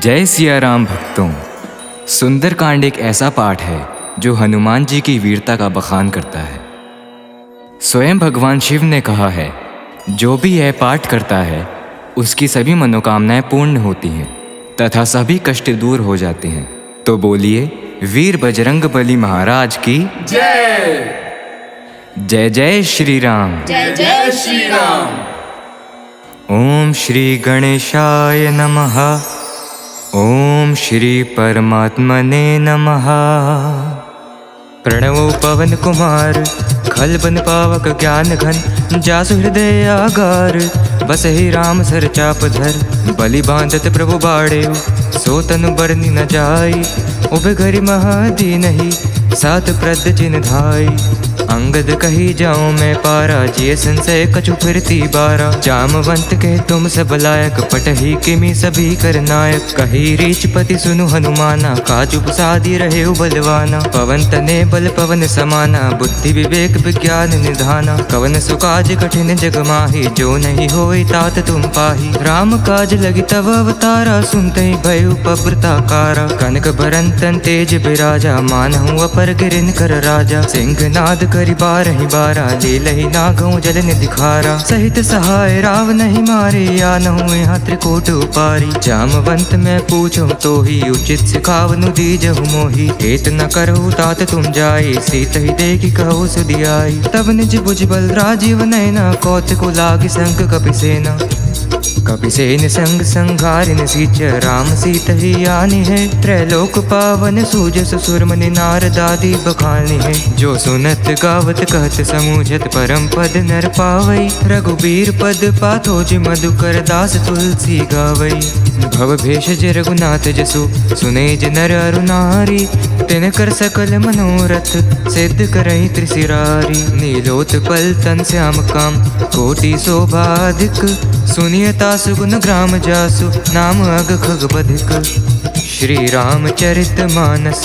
जय सिया राम भक्तों। सुंदरकांड एक ऐसा पाठ है जो हनुमान जी की वीरता का बखान करता है। स्वयं भगवान शिव ने कहा है, जो भी यह पाठ करता है उसकी सभी मनोकामनाएं पूर्ण होती हैं तथा सभी कष्ट दूर हो जाते हैं। तो बोलिए वीर बजरंग बली महाराज की जय। जय जय श्री राम। जय जय श्री राम। ओम श्री गणेशाय नमः। ओम श्री परमात्मने नमः। प्रणवो पवन कुमार खल बन पावक ज्ञान घन जासु हृदय आगार बसहि राम सर चाप धर बलि बांधत प्रभु बाड़ेउ सो तनु बरनी न जाई उबे घरि महादी नहीं सात प्रद चिन्ह धाई अंगद कही जाऊं मैं पारा जिय संशय कछु फिरती बारा जामवंत के तुम सब लायक पटही किमि सभी कर नायक कही रीचपति सुनु हनुमाना काजु सादी रहे बलवाना पवन तने बल पवन समाना बुद्धि विवेक विज्ञान निधाना कवन सुकाज कठिन जग माही जो नहीं होई तात तुम पाही राम काज लगी तव अवतारा सुनते भयउ पब्रताकारा कनक भरंतन तेज बिराजा मानहु अपर गिरिन कर राजा सिंहनाद करि बारहि बारा ले लही नागऊ जल दिखारा सहित सहाय राव नहीं मारे या नहु यहाँ त्रिकोट उपारी जामवंत मैं पूछूं तो ही उचित सिखावनु दीजहु मोही हेत न करहु तात तुम जाई सीत ही देखी कहु सुधियाई तब निज भुज बल राजीव नैना कौत को लागी संग कपिसेना कपिसेन संग संघारिन सीच राम सीत ही आनी है त्रैलोक पावन सूज ससुर मनि नारद आदि बखानी है जो सुनत गावत कहत समूझत परम पद नर पावई रघुबीर पद पाथोज मधुकर दास तुलसी गावई भव भेषज रघुनाथ जसु सुने ज नर अरु नारी तिन कर सकल मनोरथ सिद्ध करई त्रिशिरारी नीलोत्पल तन श्याम काम कोटि शोभाधिक सुनियता सुगुन ग्राम जासु नाम अग खग बधिक श्री रामचरित मानस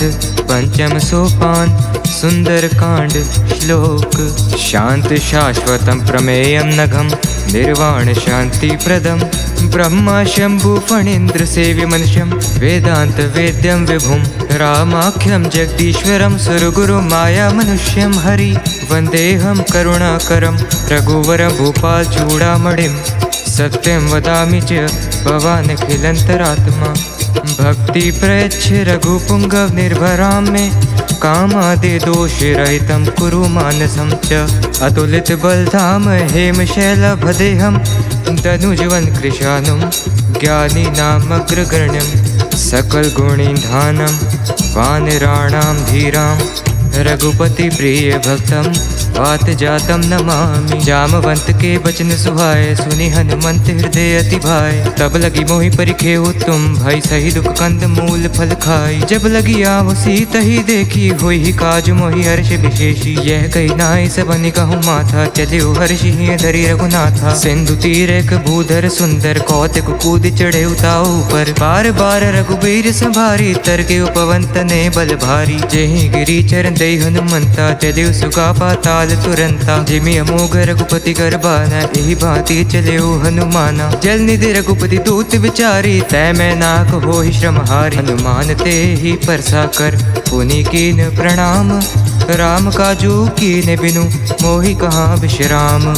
पंचम सोपान सुंदर कांड श्लोक शांत शाश्वतम प्रमेयम नघम निर्वाण शांति प्रदम ब्रह्मा शंभु फणींद्र सेव्य मनुष्यम वेदांत वेद्यम विभुम रामाख्यम जगदीश्वरम सुरगुरु माया मनुष्यम हरि वंदेहम करुणाकरम रघुवर भूपाल चूड़ामणिम सत्यम वदामि च भवान् खिलंतरात्मा भक्ति प्रयच्छ रघुपुंगव निर्भरां मे कामादि दोष रहितं कुरु मानसं च अतुलित बलधाम हेम शैलभदेहं दनुजवन कृशानुं ज्ञानी नामग्रगण्यं सकल गुणिधानं वानराणां धीरां रघुपति प्रिय भक्तम वात जातम नमामि जामवंत के बचन सुहाए सुनि हनुमंत हृदय अति भाई तब लगी मोहि परिखेहु तुम भई सही दुख कंद मूल फल खाई जब लगी आवो सीत ही देखी होई ही काज मोहि हर्ष विशेषी यह कही नाई सबनि कहूँ माथा चले हर्षि धरि रघुनाथा सिंधु तीर एक भूधर सुंदर कौतिक कूद चढ़े उताऊ पर बार बार रघुबीर संभारी तर के उपवंत ने बल भारी जेहि गिरी चरण दे हनुमंता चले सुगा पाताल तुरंता जिमि अमोघ रघुपति कर बाना यही भांति चले हनुमाना जल निधि रघुपति दूत विचारी तय मैं नाक हो ही श्रमहारी हनुमान ते ही परसा कर पुनि कीन प्रणाम राम काजू कीने बिनु मोहि कहाँ विश्राम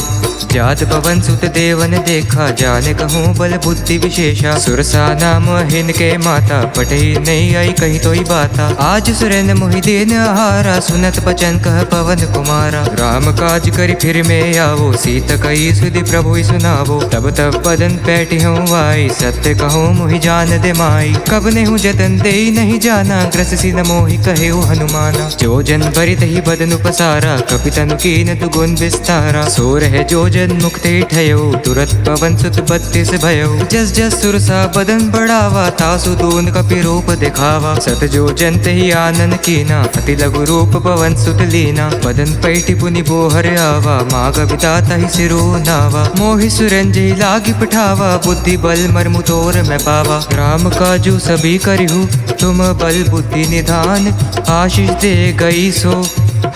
जात पवन सुत देवन देखा जाने कहूँ बल बुद्धि विशेषा सुरसा नाम हिनके माता पटही नहीं आई कही तो ही बाता आज सुरेन मोहि देन आहारा सुनत बचन कह पवन कुमारा राम काज करी फिर में आवो सीत कही सुधि प्रभु सुनावो तब तब बदन पैठी हूँ आई सत्य कहूँ मोहि जान दे माई कब ने हूँ जतन दे नहीं जाना ग्रस सी न मोहि कहे हनुमाना जो जन भरित ही बदन उपसारा कपितनु कीन तु गुण विस्तारा सो रहे जो जन मुक्ति ठयो तुरत पवन सुत 32 भयो जस जस सुरसा बदन बढ़ावा तासु दून कपि रूप दिखावा सत जो जंत ही आनन कीना अति लघु रूप पवन सुत लीना बदन पैठी पुनि बोहर आवा माँ कविता ही सिरो नावा मोहि सुरंजय लागी पठावा बुद्धि बल मर्मु तोर मैं पावा राम काजू सभी करिहु तुम बल बुद्धि निधान आशीष दे गई सो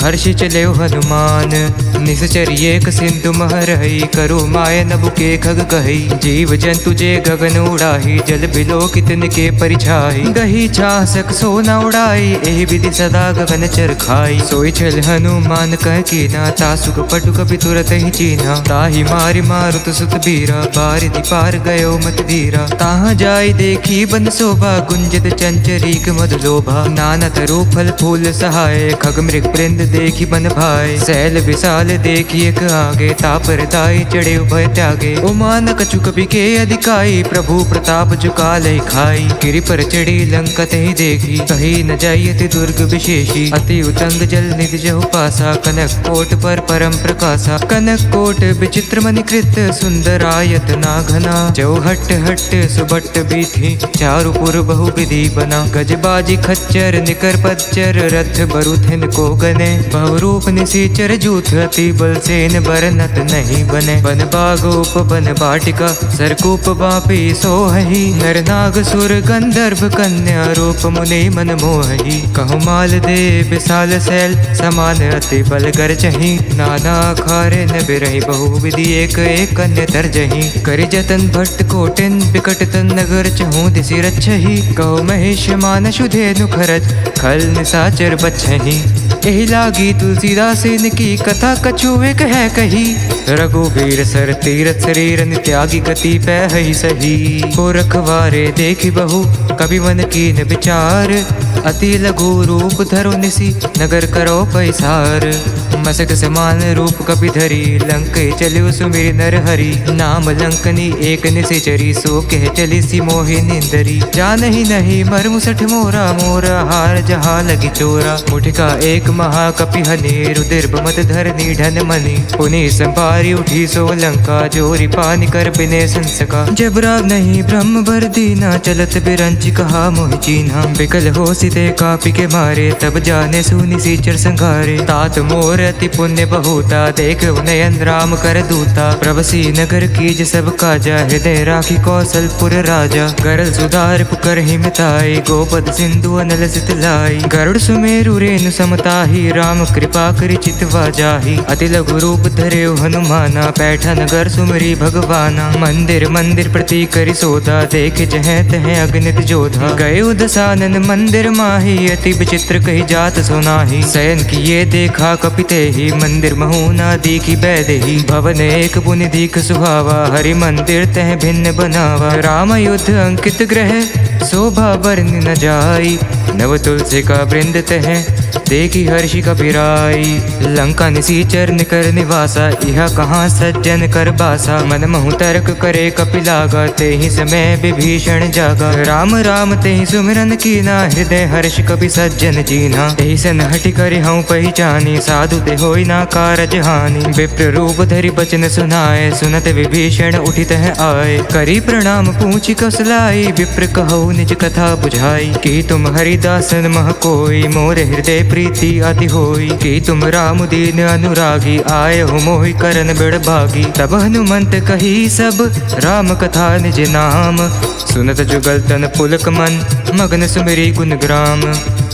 हर्षि चले हनुमान निश्चर एक सिंधु महरही करो माय नभु के खग कही जीव जंतु जे गगन उड़ाही जल बिलो कितन के परिछाई दही छासक सोना उड़ाई एहि विधि सदा गगन चर खाई सोई चल हनुमान कह कीना तासुक पटुक भी तुरत ही चीना ताहि मारि मारुत सुत बीरा बारिधि पार गयो मत धीरा ताहा जाय देखी बन शोभा गुंजत चंचरीक मधु लोभा नाना तरु फल फूल सहाय खग मृग वृंद देखी बन भाई सैल विशाल देखी एक आगे तापर दाई चढ़े उभय त्यागे उमान कछुक बिके अधिकाई प्रभु प्रताप झुका लय खाई गिरि पर चढ़ी लंका ही देखी कही न जायति दुर्ग विशेषी अति उतंग जल निधि जहु पासा कनक कोट पर परम प्रकाशा कनक कोट विचित्र मणिकृत सुंदरायत ना घना जो हट हट सुबट बीथी चारु पुर बहु विधि बना गजबाजी खच्चर निकर पच्चर रथ बरुथिन को गने बहुरूप निसीचर जूथ अति बल सेन बरनत नहीं बने बन बागोप बन बाटिका सरकूप बापी सोहही नर नाग सुर गंधर्व कन्या रूप मुनि मन मोहही कहु माल दे विशाल सैल समान अति बल गर चही नाना खारे न बिरही बहु विधि एक एक कन्या तरजही करि जतन भट्ट कोटिन बिकट तन नगर चहु दिसि रच्छही कहो महेश मान शुधेनु खरज खल निसाचर बच्छही एहि लागी तुलसीदास इनकी कथा कछु एक है कही रघुबीर सर तीरथ शरीर त्यागी गति पै ही सही को रखवारे देखी बहु कवि मन कीन विचार अति लघु रूप धरो निसी नगर करो पैसार मसक समान रूप कपि धरी लंक चलियो सुमिर नर हरि नाम लंकनी एक निशिचरी सो कह चली सी मोहि निंदरी जान ही नहीं मर मुसठ मोरा मोरा हार जहाँ लगी चोरा मुठिका एक महाकपि हनि रुदिर मत धरनी ढन मनि पुनि संभारी उठी सो लंका जोरी पानी कर बिने संसका जब राग नहीं ब्रह्म भर दीना चलत बिरंच कहा मोहि चीन्हा बिकल हो सीते कापी के मारे तब जाने सुनि सीचर संघारे तात मोर अति पुण्य बहुता देख नयन राम कर दूता प्रभसी नगर कीज सब काजा हृदय राखी कौशलपुर राजा गरल सुधार पुकर हिमताई गोपद सिंधु अनल सित लाई गरुड़ सुमेरु रेनु समताही राम कृपा करि चितवा जाही अति लघु रूप धरे हनुमाना पैठा नगर सुमरी भगवाना मंदिर मंदिर प्रति करि सोधा देख जह तह अगणित जोधा गए दसानन मंदिर माही अति विचित्र कही जात सोनाही शयन किए देखा कपिते ही मंदिर महूना दीखी बैदेही भवन एक पुनि दीख सुहावा हरि मंदिर तह भिन्न बनावा राम युद्ध अंकित ग्रह शोभा वर्णि न जाई नव तुलसी का वृंद तह देखी हर्षि कपिराई लंका निसीचर निकर निवासा यह कहाँ सज्जन कर बासा मन महु तर्क करे कपिलागा ते ही समय विभीषण जागा राम राम ते ही सुमिरन कीना हृदय हर्ष कपि सज्जन जीना तेहि सन हटि करि हऊँ पहिचानी साधु ते होई ना कारज हानि विप्र रूप धरि बचन सुनाए सुनत विभीषण उठित है आए करी प्रणाम पूछी कौशलाई विप्र कहु निज कथा बुझाई कि तुम हरिदासन मह कोई मोर हृदय प्रीति अति होई कि तुम राम दीन अनुरागी आए हो मोहि करन बिड़ भागी तब हनुमंत कही सब राम कथा निज नाम सुनत जुगल तन पुलक मन मगन सुमिरी गुण ग्राम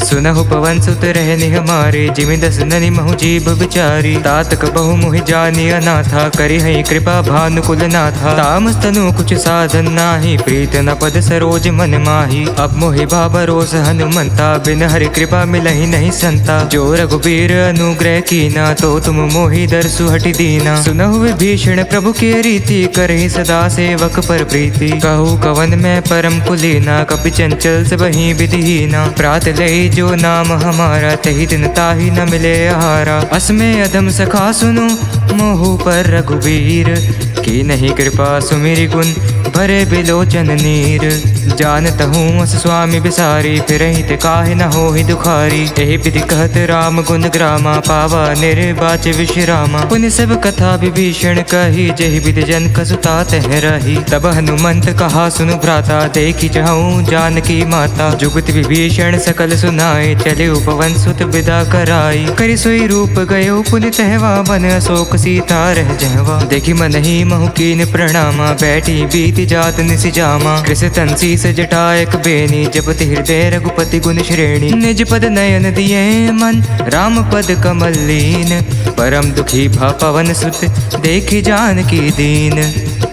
सुनहु पवन सुत रहनि हमारे जिमि दस ननि महु जीव विचारी तातक बहु मुहि जानी अनाथा करि हई कृपा भानुकुल नाथा तामस तनु कुछ साधन नाही प्रीत न पद सरोज मन माही अब मोहि भरोस हनुमंता बिन हरि कृपा मिलहि नहीं संता जो रघुबीर अनुग्रह कीना तो तुम मोहि दरसु हटि दीना सुनहु विभीषण प्रभु के रीति करहि सदा सेवक पर प्रीति कहु कवन में परम कुलीना कपि चंचल सब ही विधिहीना प्रात लई जो नाम हमारा तहि दिन ताहि न मिले आहारा असमय अधम सखा सुनो मोहु पर रघुबीर की नहीं कृपा सुमिरि गुण भरे बिलोचन नीर जानत हूँ अस स्वामी बिसारी फिर हित काहे न हो ही दुखारी यही विधि कहत राम गुण ग्रामा पावा निर्वाच विश्रामा पुनि सब कथा विभीषण कही जहि विधि जन कसुता तह रही तब हनुमंत कहा सुनु भ्राता देखी चाहूँ जानकी माता जुगत विभीषण सकल सुनाए चले पवन सुत विदा कराई करि सोई रूप गयो पुनि तहवा बन अशोक सीता रह जहवा देखी मन ही महु कीन प्रणामा, बैठी बीती जात निसि जामा। कृष तन शीस जटा एक बेनी, जपति हृदय रघुपति गुण श्रेणी। निज पद नयन दिए मन, राम पद कमल लीन। परम दुखी भा पवन सुत, देखि जानकी दीन।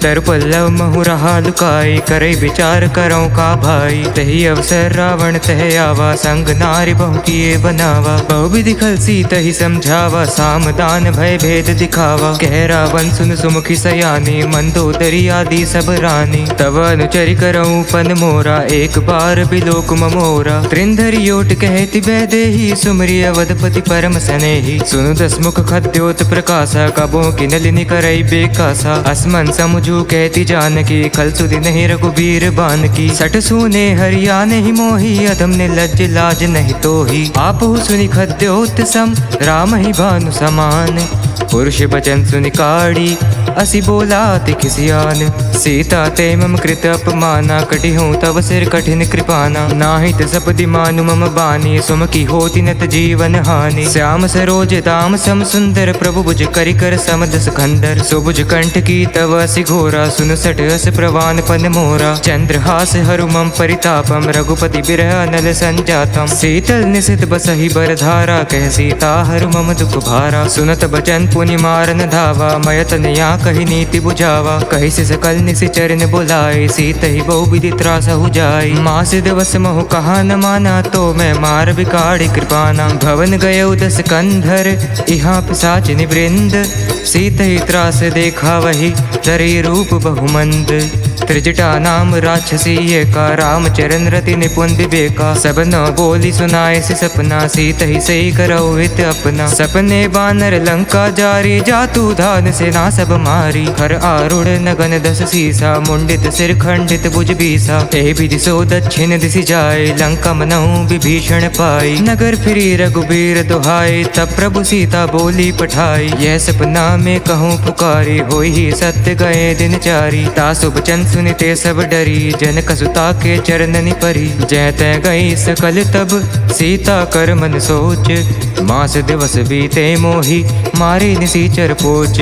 तर पल्लव महु रहा लुकाई, करई विचार करौ का भाई। तही अवसर रावण तह आवा, संग नारी बहु किए बनावा। बहु विधि खल सीत ही समझावा, साम दान भय भेद दिखावा। कह रावण सुन सुमुखी सयानी, मंदोदरी आदि सब रानी। तब अनुचरि करऊं पन मोरा, एक बार बिलोक ममोरा। त्रिंधरी ओट कहति वैदेही, सुमरि अवधपति परम सनेही। सुनु दस मुख खद्योत प्रकाशा, कबों की नलिनी करई बेकासा। असमन समुझू कहती जानकी, खल सुधि नहीं रघुबीर बान की। सठ सुने हरिया नहीं मोही, अधम ने लज्ज लाज नहीं तोही। आपहु सुनि खद्योत सम, राम ही भानु समान। पुरुष बचन सुनि काड़ी, असि बोला तिखिसियान। सीता ते मम कृत अपमाना, कटि हूँ तव सिर कठिन कृपाना। नाहित सपदि मानु मम बानी, सुमकी होति नत जीवन हानि। श्याम सरोज दाम सम सुंदर, प्रभु भुज करि कर समदस खंडर। सुभुज कंठ की तव असि घोरा, सुन सठ अस प्रवान पन मोरा। चंद्रहास हरु मम परितापम, रघुपति बिरह अनल संजातम। शीतल निशित बसहि बर धारा, कह सीता हरु मम दुख भारा। सुनत बचन पुनि मारन धावा, मयतन या कही नीति बुझावा। कही से सकल निशिचर ने बुलाए, सीत ही बहु विधि त्रासहु जाय। मास दिवस महु कहा न माना, तो मैं मार बिगाड़ी कृपाना। भवन गयौ दस कंधर, इहाँ पिशाच निवृंद। सीत ही त्रास देखा वही, धरि रूप बहुमंद। त्रिजटा नाम राक्षसी एका, राम चरण रति निपुण विवेका। सब न बोली सुनाए से सपना, सीत ही सही करौ हित अपना। सपने बानर लंका जारी, जातु धान सेना सब मारी। हर आरूढ़ नगन दस सीसा, मुंडित सिर खंडित भुज बीसा। एहि विधि सो दक्षिण दिशि जाए, लंका मनहु विभीषण पाई। नगर फिरी रघुबीर दुहाई, तब प्रभु सीता बोली पठाई। यह सपना में कहूँ पुकारी, होई ही सत्य गए दिन चारी। तासु बचन सुनिते सब डरी, जनक सुता के चरणनि परी। जय तय गई सकल तब, सीता कर मन सोच। मास दिवस बीते मोही, मारी निसीचर पोच।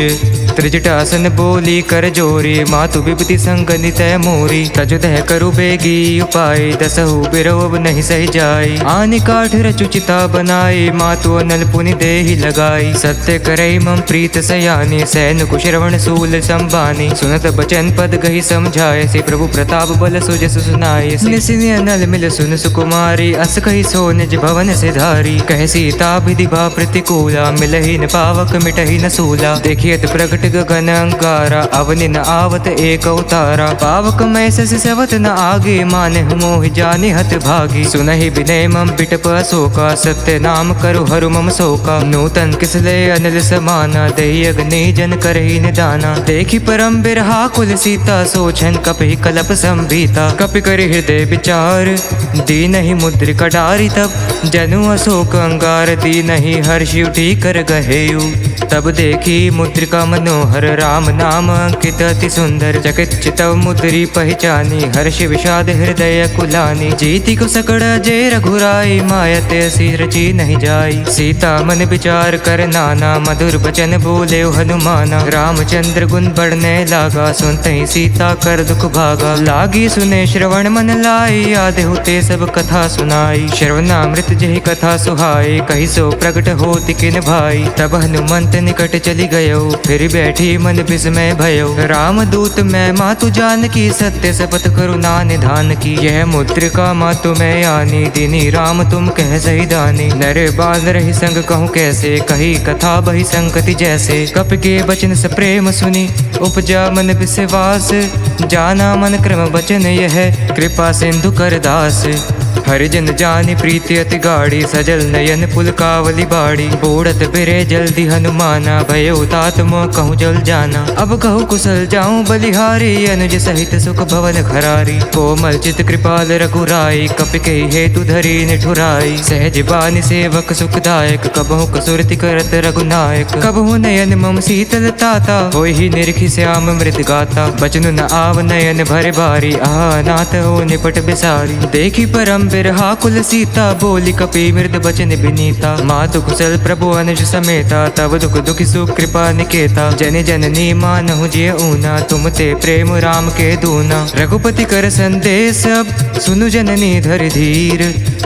त्रिजटासन बोली कर जोरी, मातु विपति संग नितय मोरी। तजुदह करु बेगी उपाय, दसहु बिरव अब नहीं सह जाय। आनि काठ रचुचिता बनाई, मातु अनल पुनि देहि लगाई। सत्य करई मम प्रीत सयानी, सैन कुश्रवण सूल संबानी। सुनत बचन पद गही समझाए, से प्रभु प्रताप बल सुजस सुनाए। निसिनि अनल मिल सुन सुकुमारी, अस कही सो निज भवन से धारी। कह सीता विधि भा प्रतिकूला, मिलहि न पावक मिटहि न सूला। देखियत प्रगट गगन अंगारा, अवनि न आवत एक अवतारा। पावक मैं सस सवत न आगे, माने मोहि जानि हत भागी। सुनहि विनय मम बिटप अशोका, सत्य नाम करु हरु मम शोका। नूतन किसले अनिल समाना, देहि अग्नि जन करहि निदाना। देखि परम बिरहा कुल सीता, सोचन कपि कलप संभीता। कपि कर हृदय विचार, दीनहि मुद्रिका डारी। तब जनु अशोक अंगार, दीनहि हर्षि उठी कर गहेयु। तब देखी मुद्रिका मनोहर, राम नाम अंकित अति सुंदर। चकित चितव मुद्री पहचानी, हर्ष विषाद हृदय कुलानी। जीति को सकड़ जय रघुराई, मायत असी रची नहीं जाई। सीता मन विचार कर नाना, मधुर बचन बोले हनुमाना। रामचंद्र गुण बढ़ने लागा, सुनते ही सीता कर दुख भागा। लागी सुने श्रवण मन लाई, आदि होते सब कथा सुनाई। श्रवणामृत जही कथा सुहाई, कही सो प्रकट होति किन भाई। तब हनुमंत निकट चली गयो, फिर बैठी मन विस्मय भयो। राम दूत मैं मातु जानकी, सत्य शपथ करुणा निधान की। यह मुद्रिका मातु मैं आनी, दीनी राम तुम कह सही दानी। नर बाल रही संग कहूँ कैसे, कही कथा बही संगति जैसे। कप के बचन स प्रेम सुनी, उपजा मन विश्वास। जाना मन क्रम बचन यह, कृपा सिंधु कर दास। हरिजन जानि प्रीति अति गाड़ी, सजल नयन पुलकावली बाड़ी। बूढ़त बिरे जल्दी हनुमाना, भयो तात मोह कहूँ जल जाना। अब कहूँ कुशल जाऊँ बलिहारी, अनुज सहित सुख भवन खरारी। कोमल चित कृपाल रघुराई, कपि के हेतु धरी निठुराई। सहज बानी सेवक सुखदायक, कबहु कसुरति करत रघुनायक। कबहु नयन मम शीतल ताता, होई ही निरखि श्याम मृत गाता। बचनु न आव नयन भरे भारी, आह नाथ हो निपट बिसारी। देखी परम बिरहा कुल सीता, बोली कपि मृद बचन बिनीता। मातु कुशल प्रभु अनुज समेता, तब दुख दुखि सुख कृपा निकेता। जन जननी मानहु जिय ऊना, तुम ते प्रेम राम के दूना। रघुपति कर संदेश अब सुनु जननी धर धीर,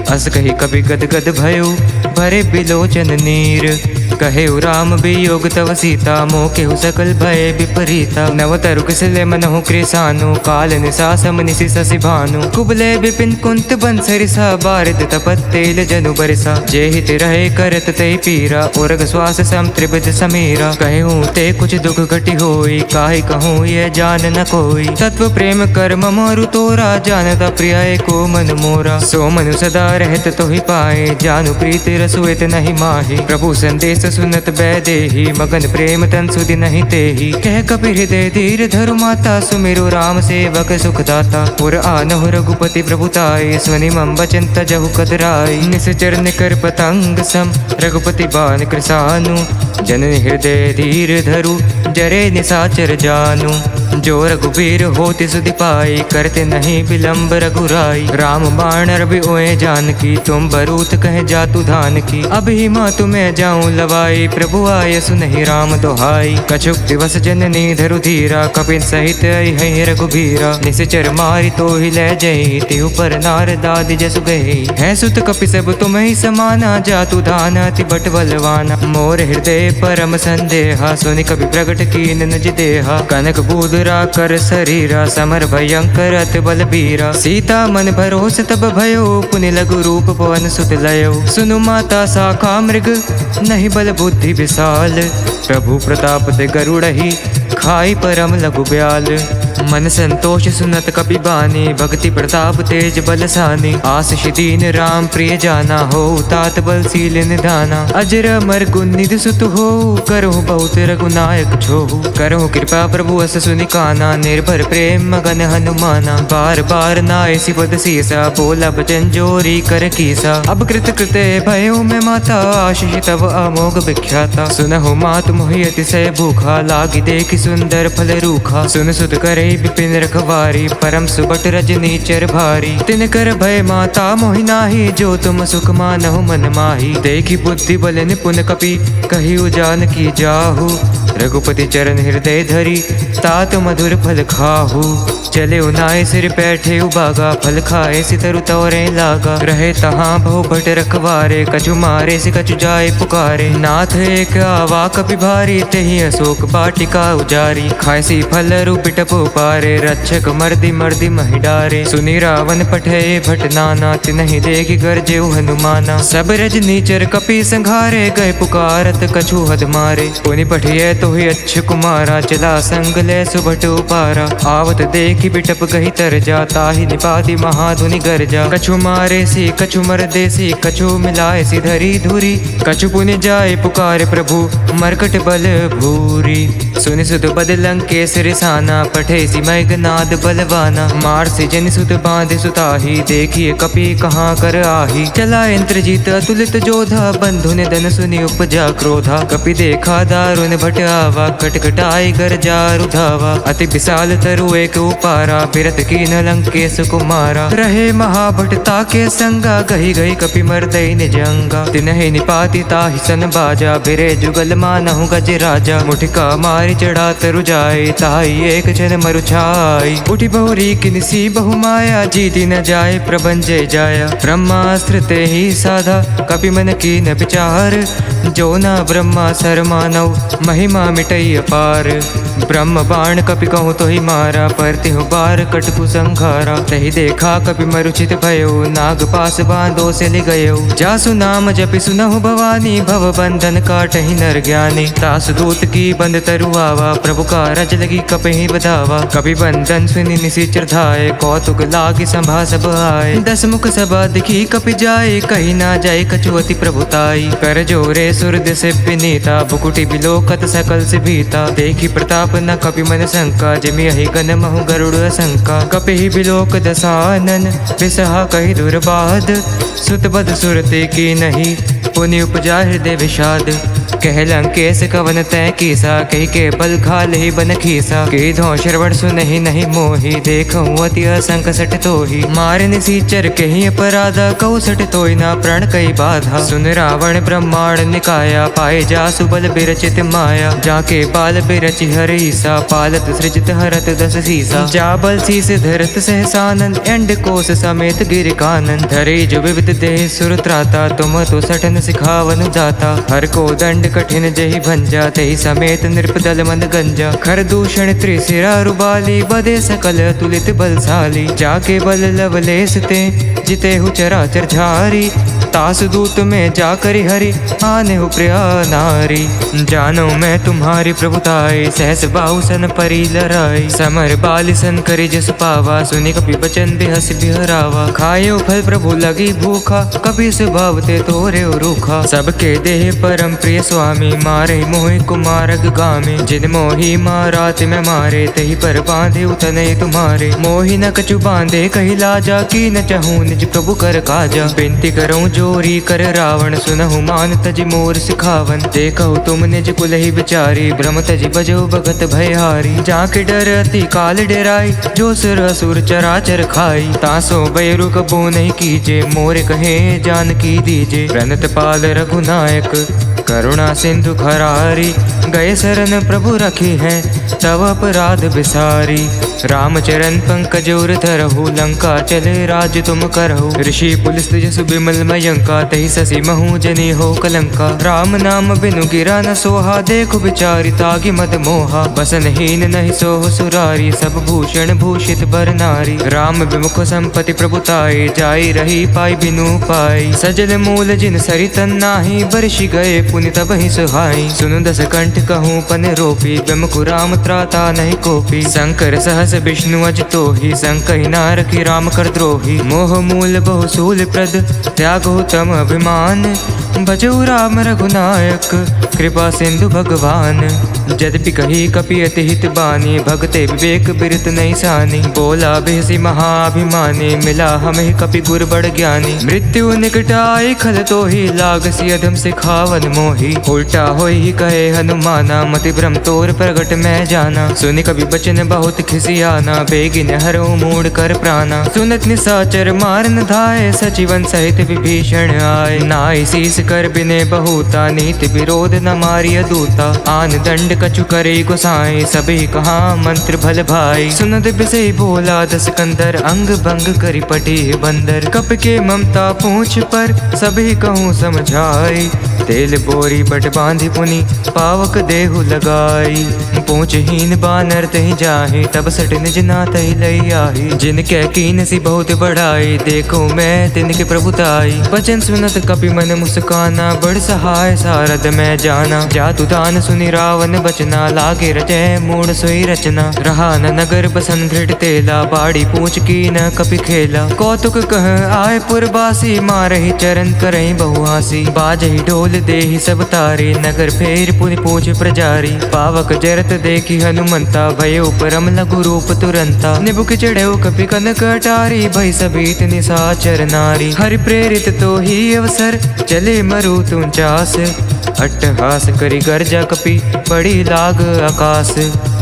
अस कही कपि गद गद भयो भरे बिलोचन नीर। कहेउ राम वियोग तव सीता, मोकेहु सकल भय विपरीता। नव तरु कुशल मनहु कृसानु, काल निसा सम निशि शशि भानु। कुबले विपिन कुंत बंसरिसा, बारिद तपत तेल जनु बरसा। जे हित रहे करत तै पीरा, उरग श्वास सम त्रिविध समीरा। कहूँ ते कुछ दुख घटी होई, काहे कहूँ ये जान न कोई। तत्व प्रेम कर ममरु तोरा, जानता प्रिय को मन मोरा। सो मनु सदा रहत तो ही पाए, जानु प्रीति रसुएत नहीं माही। प्रभु संदेश सुनत बैदेही, मगन प्रेम तन सुधि नहीं तेही। कह कपि हृदय धीर धरु माता, सुमिरु राम सेवक सुखदाता। पुर आनहु रघुपति प्रभुताय, स्वनि मम बचन तजहु कतराय। निश्चर निकर पतंग सम, रघुपति बान कृसानु। जननि हृदय धीर धरु, जरे निसाचर जानु। जो रघुबीर होति सुधि पाई, करते नहीं विलम्ब रघुराई। राम बाण रवि ओए जानकी, तुम बरूत कह जातु धान की। अभी माँ तुम्हें जाऊं लवाई, प्रभु आय सुनहि राम दोहाई। कछुक दिवस जननी धरु धीरा, कपिन सहित आई रघुबीरा। निश्चर मारि तो ही ले जई, तिहु पर नारद आदि जसु गई। है सुत कपि सब तुम ही समाना, जातु धान अति बट बलवाना। मोर हृदय परम संदेहा, सुनि कपि प्रगट कीन निज देहा। कनक बूदरा कर शरीरा, समर भयंकर अति बलबीरा। सीता मन भरोस तब भयो, पुनि लघु रूप पवन सुत लयो। सुनु माता शाखा मृग, नहीं बल बुद्धि विशाल। प्रभु प्रताप ते गरुड़हि, खाई परम लघु ब्याल। मन संतोष सुनत कपि बानी, भक्ति प्रताप तेज बलसानी। आशीष दीन राम प्रिय जाना, हो तात बलशील निधाना। अजर अमर गुण निधि सुत हो, करहु बहुत रघुनायक छोहु। करहु कृपा प्रभु अस सुनि काना, निर्भर प्रेम मगन हनुमाना। बार बार नाय सिपद सीसा, बोला बचन जोरी कर कीसा। अब कृत कृते भयो में माता, आशीष तब अमोघ विख्याता। सुनहु मात मोहि अतिशय भूखा, लागी देखि सुंदर फल रूखा। सुन सुत करे विपिन रखवारी, परम सुबट रजनी चर भारी। तिन कर भय माता मोहि नाही, जो तुम सुख मानहु मन माही। देखी बुद्धि बल निपुन कपि, कहिउ जानकी जाहु। रघुपति चरण हृदय धरी, तात मधुर फल खाहु। चले उनाय सिर बैठे उबागा, फल खाए सितरु तोरे लागा। रहे तहाँ बहु भट रखवारे, कछु मारे से कछु जाए पुकारे। नाथ एक आवा कपि भारी, तेहि अशोक बाटिका उजारी। खाए सी फल रूप टप पारे, रक्षक मर्दी मर्दी महि डारे। सुनि रावण पठे भट नाना, तिनहि देखि गरजेउ हनुमाना। सब रजनीचर कपि संघारे, गए पुकारत कछु हद मारे। पुनि पठिए तो ही अच्छ कुमारा, चला संग ले सुभट उपारा। आवत देखि बिटप गही तर जा, ताहि निपाति महाधुनि गरजा। कछु मारे सी कछु मरदे सी, कछु मिलाए सी धरी धुरी। कछु पुनि जाए पुकार प्रभु, मरकट बल भूरी। सुनि सुत बद लंकेश रिसाना, पठे सी मेघनाद बलवाना। मार से जन सुत बांधे सुताही, देखिए कपि कहाँ कर आही। चला इंद्रजीत अतुलित जोधा, बंधु ने धन सुनि उपजा क्रोधा। कपि देखा दारुण भट आवा, कटकटाई गरजा रुधावा। अति विशाल तरु एक उपारा, बिरत कीन लंकेश कुमारा। रहे महाभट ताके संगा, गही गही कपि मर्दई निजंगा। तिनहि निपाति ताहि सन बाजा, बिरे जुगल मानहु गज राजा। मुठिका मारि चढ़ा तरु जाए, ताहि एक क्षण मरु छाई। उठि बहुरी किनसी बहु माया, जीति न जाए प्रबंजय जाया। ब्रह्मास्त्र ते ही साधा, कपि मन कीन विचार। जो न ब्रह्मा सर मानव, महिमा मिटई अपार। ब्रह्म बाण कपि कहूँ तो ही मारा, परतिहु बार कटकु संघारा। तहि देखा कपि मरुचित भयो, नाग पास बांधो से ले गयो। जासु नाम जपि सुनहु भवानी, भव बंधन काटहि नर ज्ञानी। तासु दूत की बंद तरु आवा, प्रभु का रज लगी कपहि बधावा। कपि बंधन सुनि निशिचर धाये, कौतुक लागी संभा सब आए। दस मुख सभा दिखी कपि जाए, कही ना जाए कछु अति प्रभुताई। कर जोरे सुरद से विनीता, भुकुटी बिलोकत सकल सकल से भीता। देखी प्रताप न कपि मन शंका, जिमि यही गन महु गरुड़ शंका। कपिहि बिलोक दसानन, बिसहा कहि दुर्बाद। सुत बद सुरते की नहीं, पुनि उपजा हृदय विषाद। कह लंकेश कवन तै कीसा, कही के बल खाल ही बन खीसा। के धौ श्रवण सुनहि नहीं मोहि, देखऊँ अति असंक सट तोहि। मार निसीचर कहि अपराधा, कहु सट तोहि ना प्राण कई बाधा। सुन रावण ब्रह्मांड निकाया, पाए जासु बल बिरचित माया। जाके बाल बिरचि हरीसा, पालत सृजत हरत दस सीसा। जा बल शीस धरत सहसानन, एंड कोस समेत गिर कानन। धरे जो विविध देह सुर त्राता, तुम तो सठन सिखावन जाता। हर को दंड कठिन जहि भंजा, तहि समेत नृपदल मन गंजा। खर दूषण त्रिशिरा रुबाली, बदे सकल तुलित बलशाली। जाके बल लवलेस ते, जिते हु चराचर झारी। तास दूत में जाकरि हरि, आने हु प्रिया नारी। जानो मैं तुम्हारी प्रभुताई, सहस बाहु सन परी लराई। समर बाली सन करि जस पावा, सुनि कपि बचन बिहस बिहरावा। खायो फल प्रभु लगी भूखा, कपि स्वभाव ते तोरे रूखा। सबके देह परम प्रिय स्वामी, मारे मोहि कुमारग गामी। जिन मोहि मारात में मारे, तही पर बांधे उतने तुम्हारे। मोहि न कछु बांधे कही लाजा, की न चहूँ निज प्रभु कर काजा। बिनती करऊँ जोरी कर रावण, सुनहु मान तजि मोर सिखावन। देखहु तुम निज कुल ही विचारी, भ्रम तजि बजहु भगत भयहारी। जाके डर अति काल डेराई, जो सुर असुर चराचर खाई। तासो बैरु कबो नहीं कीजे, मोरे कहे जानकी दीजे। प्रणत पाल रघुनायक, करुणा सिंधु खरारी। गए शरण प्रभु रखी है, तव अपराध बिसारी। रामचरण पंकज उर धरहु, लंका चले राज तुम करहु। ऋषि पुलिस जसु बिमल मयंका, तहि ससी महु जनी हो कलंका। राम नाम बिनु गिरा न सोहा, देखु बिचारी तागी मद मोहा। बसनहीन नहीं सोह सुरारी, सब भूषण भूषित बर नारी। राम विमुख संपत्ति प्रभुताई, जाई रही पाई बिनु पाई। सजल मूल जिन सरितन नाही, बरषि गए पुनि तब ही सुहाई। सुनु दस कंठ कहूँ पन रोपी, विमुख राम त्राता नहीं कोपी। शंकर सहस विष्णु अज तोहि, संकहि नारकी राम कर द्रोही। मोह मूल बहु शूल प्रद, त्यागो तम अभिमान। भजऊ राम रघुनायक, कृपा सिंधु भगवान। यद्यपि कही कपि अति हित बानी, भगते विवेक बिरत नहीं सानी। बोला बिहसी महाभिमानी, मिला हमें कपि गुर बड़ ज्ञानी। मृत्यु निकट आई खल तो ही, लागसी अधम सिखावन मोही। उल्टा होई कहे हनुमाना, मति भ्रम तोर प्रगट मैं जाना। सुनि कवि बचन बहुत खिसियाना, बेगिन हरो मूड कर प्राणा। सुनत निसाचर मारन धाये, सचिवन सहित विभीषण आए। नाई शीस कर बिने बहुता, नीति विरोध न मारिय दूता। आन दंड कछु करे गोसाई, सभी कहा मंत्र भल भाई। सुनत बिसई बोला दस कंदर, अंग भंग करि पटी बंदर। कप के ममता पूछ पर, सभी कहूँ समझाई। तेल बोरी बट बांधि पुनि, पावक देहु लगाई। पूछहीन बानर तहि जाहि, तब सट निज नाथहि लई आहि। जिनके कीन सी बहुत बढ़ाई, देखो मैं तिनके प्रभुताई। वचन सुनत कपि मन मुस्काना, बड़ सहाय सारद मैं जाना। जातु दान सुनि रावण बचना, लागे रचय मूढ़ सोई रचना। रहा न नगर बसन दृढ़ तेला, बाड़ी पूछ की न कपि खेला। कौतुक कह आय पुरबासी, मारहि चरण करहि बहुहासी। बाजहि ढोल देहि सब तारी, नगर फेर पुनि पूछ प्रजारी। पावक जरत देखी हनुमंता, भयो परम लघु रूप तुरंता। निबुक चढ़ेउ कपि कनक अटारी, भई सभीत निसाचर नारी। हरि प्रेरित तो ही अवसर, चले मरु तुंचास। अट्टहास करि गर्जा कपि, पड़ी लाग आकाश।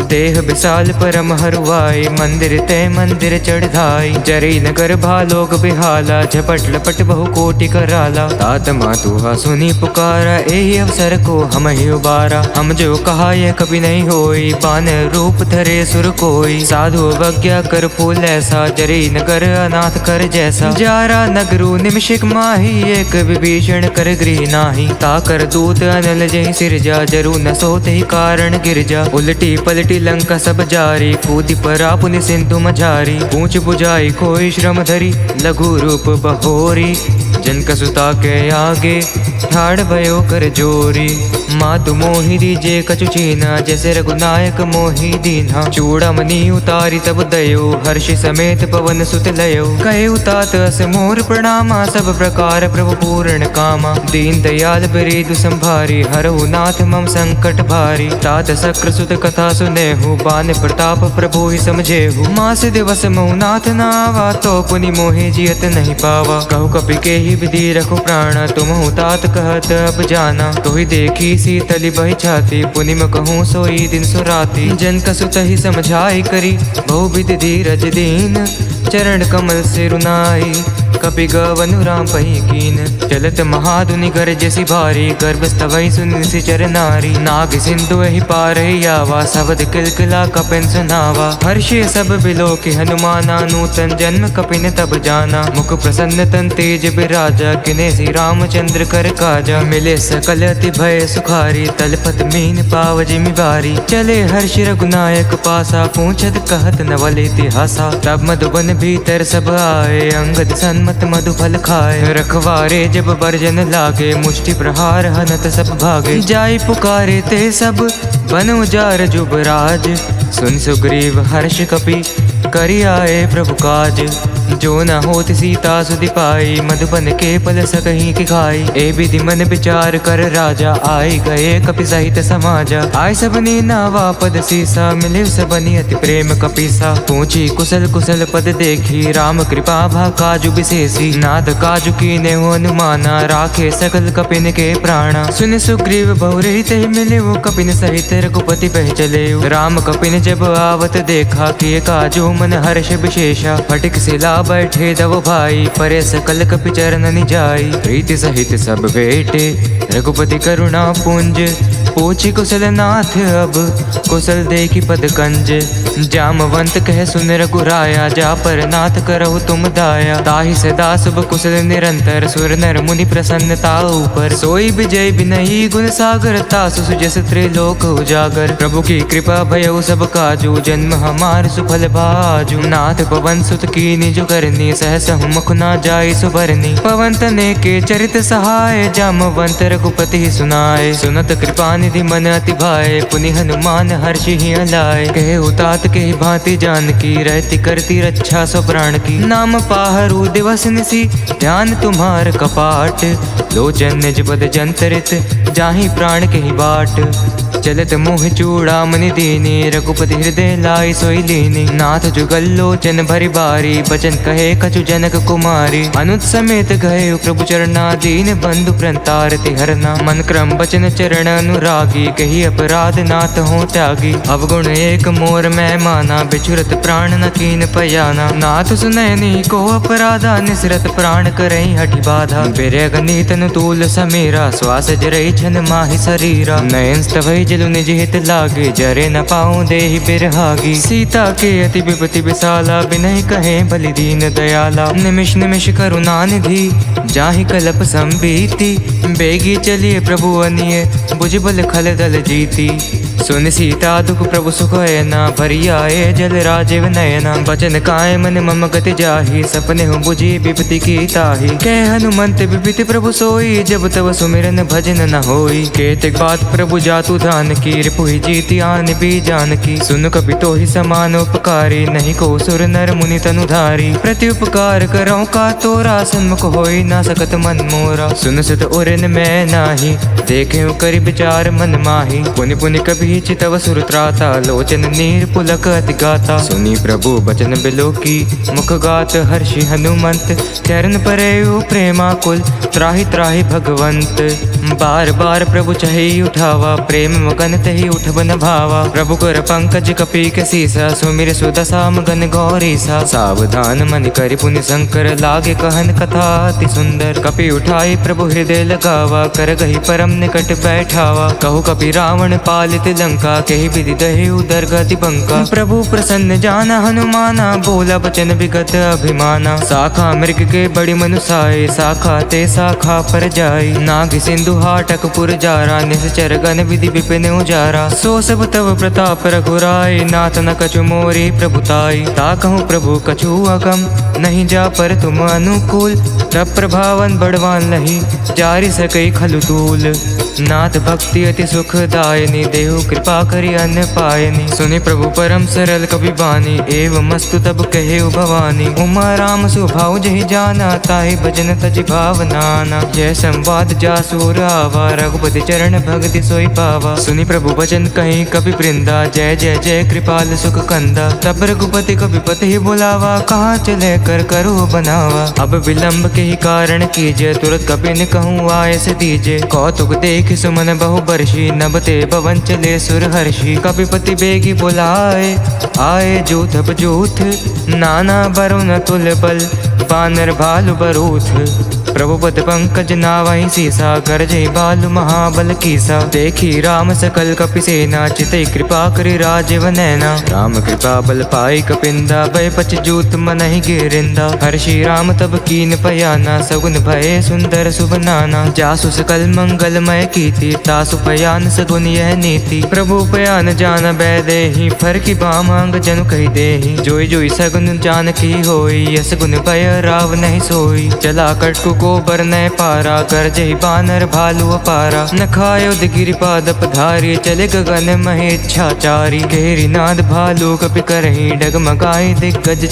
देह विशाल परम हरुआई, मंदिर ते मंदिर चढ़ाई। जरी नगर भालोग बिहाला, झपट लपट बहु कोटि कराला। तात मातुहा सुनी पुकारा, एहि अवसर को हम ही उबारा। हम जो कहा यह कभी नहीं होई, बानर रूप धरे सुर कोई। साधु अवज्ञा कर फूल ऐसा, जरी नगर अनाथ कर जैसा। जारा नगरु निमिषिक माही, एक विभीषण कर गृह नाही। ताकर दूत अनल जहि सिरजा, जरु न सोते ही कारण गिरजा। उलटी पलटी चली लंका सब जारी, कूदी परा पुनि सिंधु मझारी। पूछ बुझाई कोई श्रम धरी, लघु रूप बहोरी। जनक सुता के आगे ठाड़ भयो कर जोरी। मातु मोहि दीजे कछु चीना, जैसे रघुनायक मोहि दीन्हा। चूड़ामणि उतारी तब दयो, हर्षि समेत पवन सुत लयो। कहे उतात अस मोर प्रणामा, सब प्रकार प्रभु पूर्ण कामा। दीन दयाल बिरेदु संभारी, हरहु नाथ मम संकट भारी। तात शक्र सुत कथा सुनेहु, बान प्रताप प्रभु ही समझेहु। मास दिवस महु नाथ नावा, तो पुनि मोहि जियत नहीं पावा। कहु कपि के ही विधि रखो प्राण, तुमहु तात कहत अब जाना। तो ही देखी शीतली बही छाती, पुनि म कहूँ सोई दिन सो राती। जनक सुत ही समझाई करी, बहुविधि धीरज दीन। चरण कमल से रुनाई, कपि गवनु राम पही कीन। चलत महाधुनि गरज सी भारी, गर्भ स्तवई सुनि सिचर नारी। नाग सिंधु ही पार ही आवा, शब्द किलकिला कपिन सुनावा। हर्षे सब बिलो के हनुमाना, नूतन जन्म कपिन तब जाना। मुख प्रसन्न तन तेज बिराजा, किने श्री रामचंद्र कर काजा। मिले सकल अति भय सुखारी, तलपत मीन पाव जिमि बारी। चले हर्ष रघुनायक पासा, पूछत कहत नवल इतिहासा। तब मधुबन भीतर सब आए, अंगद सन्मत मधुफल खाए। रखवारे जब बरजन लागे, मुष्टि प्रहार हनत सब भागे। जाई पुकारे ते सब, बन उजार जुबराज। सुन सुग्रीव हर्ष कपि, करि आए प्रभु काज। जो न होत सीता सुधि पाई, मधुबन के पल सकहीं की खाई। ए विधि मन विचार कर राजा, आए गए कपि सहित समाजा। आय सबनी नावा पद सीसा, मिले सबनी अति प्रेम कपीसा। पूछी कुशल कुशल पद देखी, राम कृपा भा काजु विशेषी। नाथ काजु कीने हो अनुमाना, राखे सकल कपिन के प्राणा। सुन सुग्रीव बहुरे ते मिले, वो कपिन सहित रघुपति पह चले। राम कपिन जब आवत देखा, किए काजु मन हर्ष विशेषा। फटिक सिला बैठे दव भाई, परे सकल कपि चरण जाई। प्रीति सहित सब बेटे, रघुपति करुणा पुंज। पूछी कुशल नाथ अब, कुशल देखी पद कंज। जामवंत कह सुन रघुराया, जा पर नाथ करहु तुम दाया। ताहि सदा शुभ कुशल निरंतर, सुर नर मुनि प्रसन्नता ऊपर। सोई विजय बिनहि गुण सागर, तासु सुजस त्रिलोक उजागर। प्रभु की कृपा भयउ सब काजू, जन्म हमार सुफल भाजू। नाथ पवन सुत की निज करनी, सहस मुख ना जाई सुबरनी। पवन तने के चरित सहाय, जामवंत रघुपति सुनाए। सुनत कृपा निधि मन अति भाए, पुनि हनुमान हर्षि ही अलाए। कहे उतात के भांति जानकी, रहती करती रक्षा सो प्राण की। नाम पाहरु दिवस निसी, ध्यान तुम्हार कपाट। लोचन निज पद जंतरित, जाहि प्राण के ही बाट। चलत मोह चूड़ामणि दीनी, रघुपति हृदय लाई सोई लीनी। नाथ जुगल लोचन भरि बारी, बचन कहे कछु जनक कुमारी। अनुत समेत गए प्रभु चरना, दीन बंधु प्रंतारति हरना। मन क्रम बचन चरण अनुरागी, कही अपराध नाथ हो त्यागी। अवगुण एक मोर मैं माना, बिछुरत प्राण न कीन पयाना। नाथ सुनैनी को अपराधा, निसरत प्राण करई हठि बाधा। बिरग नीतन तूल समीरा, श्वास जरई छन माहि शरीरा। नयन स्तवई जलु निज हित लागे, जरे न पाऊं देहि बिरहागी। सीता के अति विपति विशाला, बिनहि कहे बलि दीन दयाला। निमिष निमिष करुणा निधि, जाहि कलप संबीति। बेगी चलिए प्रभु अनिय, बुझ बल खल दल जीती। सुन सीता दुख प्रभु सुख हैना, भरी आए जल राजीव नयना। बचन काय मन मम गति जाहि, सपने हो बुझी विपति की ताहि। कह हनुमंत विपति प्रभु सोई, जब तब सुमिरन भजन न होई। केतक बात प्रभु जातु धान की, रिपुहि जीति आन भी जानकी। सुन कपि तोहि समान उपकारी, नहीं को सुर नर मुनि तनुधारी। प्रति उपकार करौ का तोरा, सन्मुख होई ना सकत मन मोरा। सुन सुत उरन मैं नाही, देखे करि विचार मन माही। पुनि पुनि कभी चितव सुर त्राता, लोचन नीर पुलक अति गाता। सुनी प्रभु बचन बिलो की, मुख गात हर्षि हनुमंत। चरण परेउ प्रेमाकुल, त्राहि त्राहि भगवंत। बार बार प्रभु चहि उठावा, प्रेम मगन तहि उठबन भावा। प्रभु कर पंकज कपि के सीसा, सुमिर सुदशा मगन गौरीसा। सावधान मन करि पुनि शंकर, लागे कहन कथा अति सुंदर। कपि उठाई प्रभु हृदय लगावा, कर गही परम निकट बैठावा। कहु कपि रावण पालित मात लंका, कही विधि दहे उदर गति बंका। प्रभु प्रसन्न जाना हनुमाना, बोला बचन विगत अभिमाना। शाखा मृग के बड़ी मनुसाए, शाखा ते शाखा पर जाई। नाग सिंधु हाटक पुर जारा, निश्चर गण विधि विपिन उजारा। सो सब तव प्रताप रघुराई, नाथ न कछु मोरी प्रभुताई। ताकहु प्रभु कछु अगम, नहीं जा पर तुम अनुकूल। तब प्रभावन बड़वान लही, जारि सकई खलु तूल। नाथ भक्ति अति सुखदायनी, देहु कृपा करि अन्न पायनी। सुनि प्रभु परम सरल कपि बानी, एवं मस्तु तब कहे भवानी। उमा राम सुभाव जहि जाना, ताहि भजन तजि भावनाना। जय संवाद जासुर आवा, रघुपति चरण भगति सोई पावा। सुनि प्रभु वचन कहीं कपि वृंदा, जय जय जय कृपाल सुख कंदा। तब रघुपति कपि पति बुलावा, कहाँ चले कर करो बनावा। अब विलंब के ही कारण कीजिए, तुरत कपि न कहूँ आय से दीजिए। कौतुक देख सुमन बहु बर्षी, नभते भवन चले सुर हर्षि। कपिपति बेगी बुलाए, आए जूथ बजूथ। नाना बरुन तुल बल, बानर भालु बरूथ। प्रभु पद पंकज नावहि सीसा, गरजहि भालु महाबल कीसा। देखी राम सकल कपि सेना, चितई कृपा करि राजीव नैना। राम कृपा बल पाई कपिंदा, भय पछ जूत मनहि गिरिंदा। हर्षि राम तब कीन पयाना, सगुन भय सुंदर शुभ नाना। जासु सकल मंगलमय कीर्ति, तासु पयान सगुन यह नीति। प्रभु पयान जान बैदेहि, फर की बामांग जनु कहि देहि। जोई जोई सगुन जानकी होई, यस गुन भय राव नहीं सोई। चला कटकु को बरनय पारा, गरजहि बानर भालु अपारा। न खायो गिरिपाद पधारी, चले गगन महेच्छाचारी। घेरी नाद भालु कपि करहि, डगमगाई दिग्गज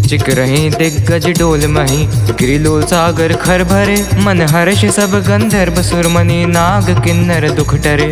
चिक रही दिग्गज डोल मही। गिरिलोल सागर खर भरे, मन हर्ष सब गंधर्व सुरमणि। नाग किन्नर दुख टरे,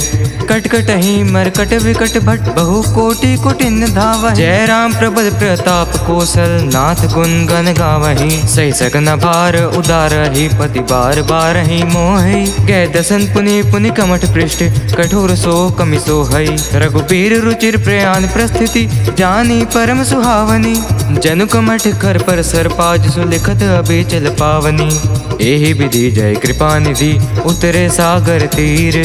कटकटहि मरकट विकट भट। बहु कोटि कुटिन धावहि, जय राम प्रबल प्रताप कौशल। नाथ गुण गण गावहि, सही सकन भार उदारहि। पति बार बारहि मोहि, गै दसन पुनि पुनि कमठ पृष्ठ। कठोर सो कमि सोहई, रघुबीर रुचिर प्रयाण प्रस्थिति। जानी परम सुहावनी, जनु कमठ कर पर सरपाज सुलिखत अबेचल पावनी। एहि विधि जय कृपा निधि, उतरे सागर तीर।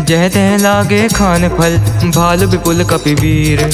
जह तह लागे खान फल, भालु विपुल कपि वीर।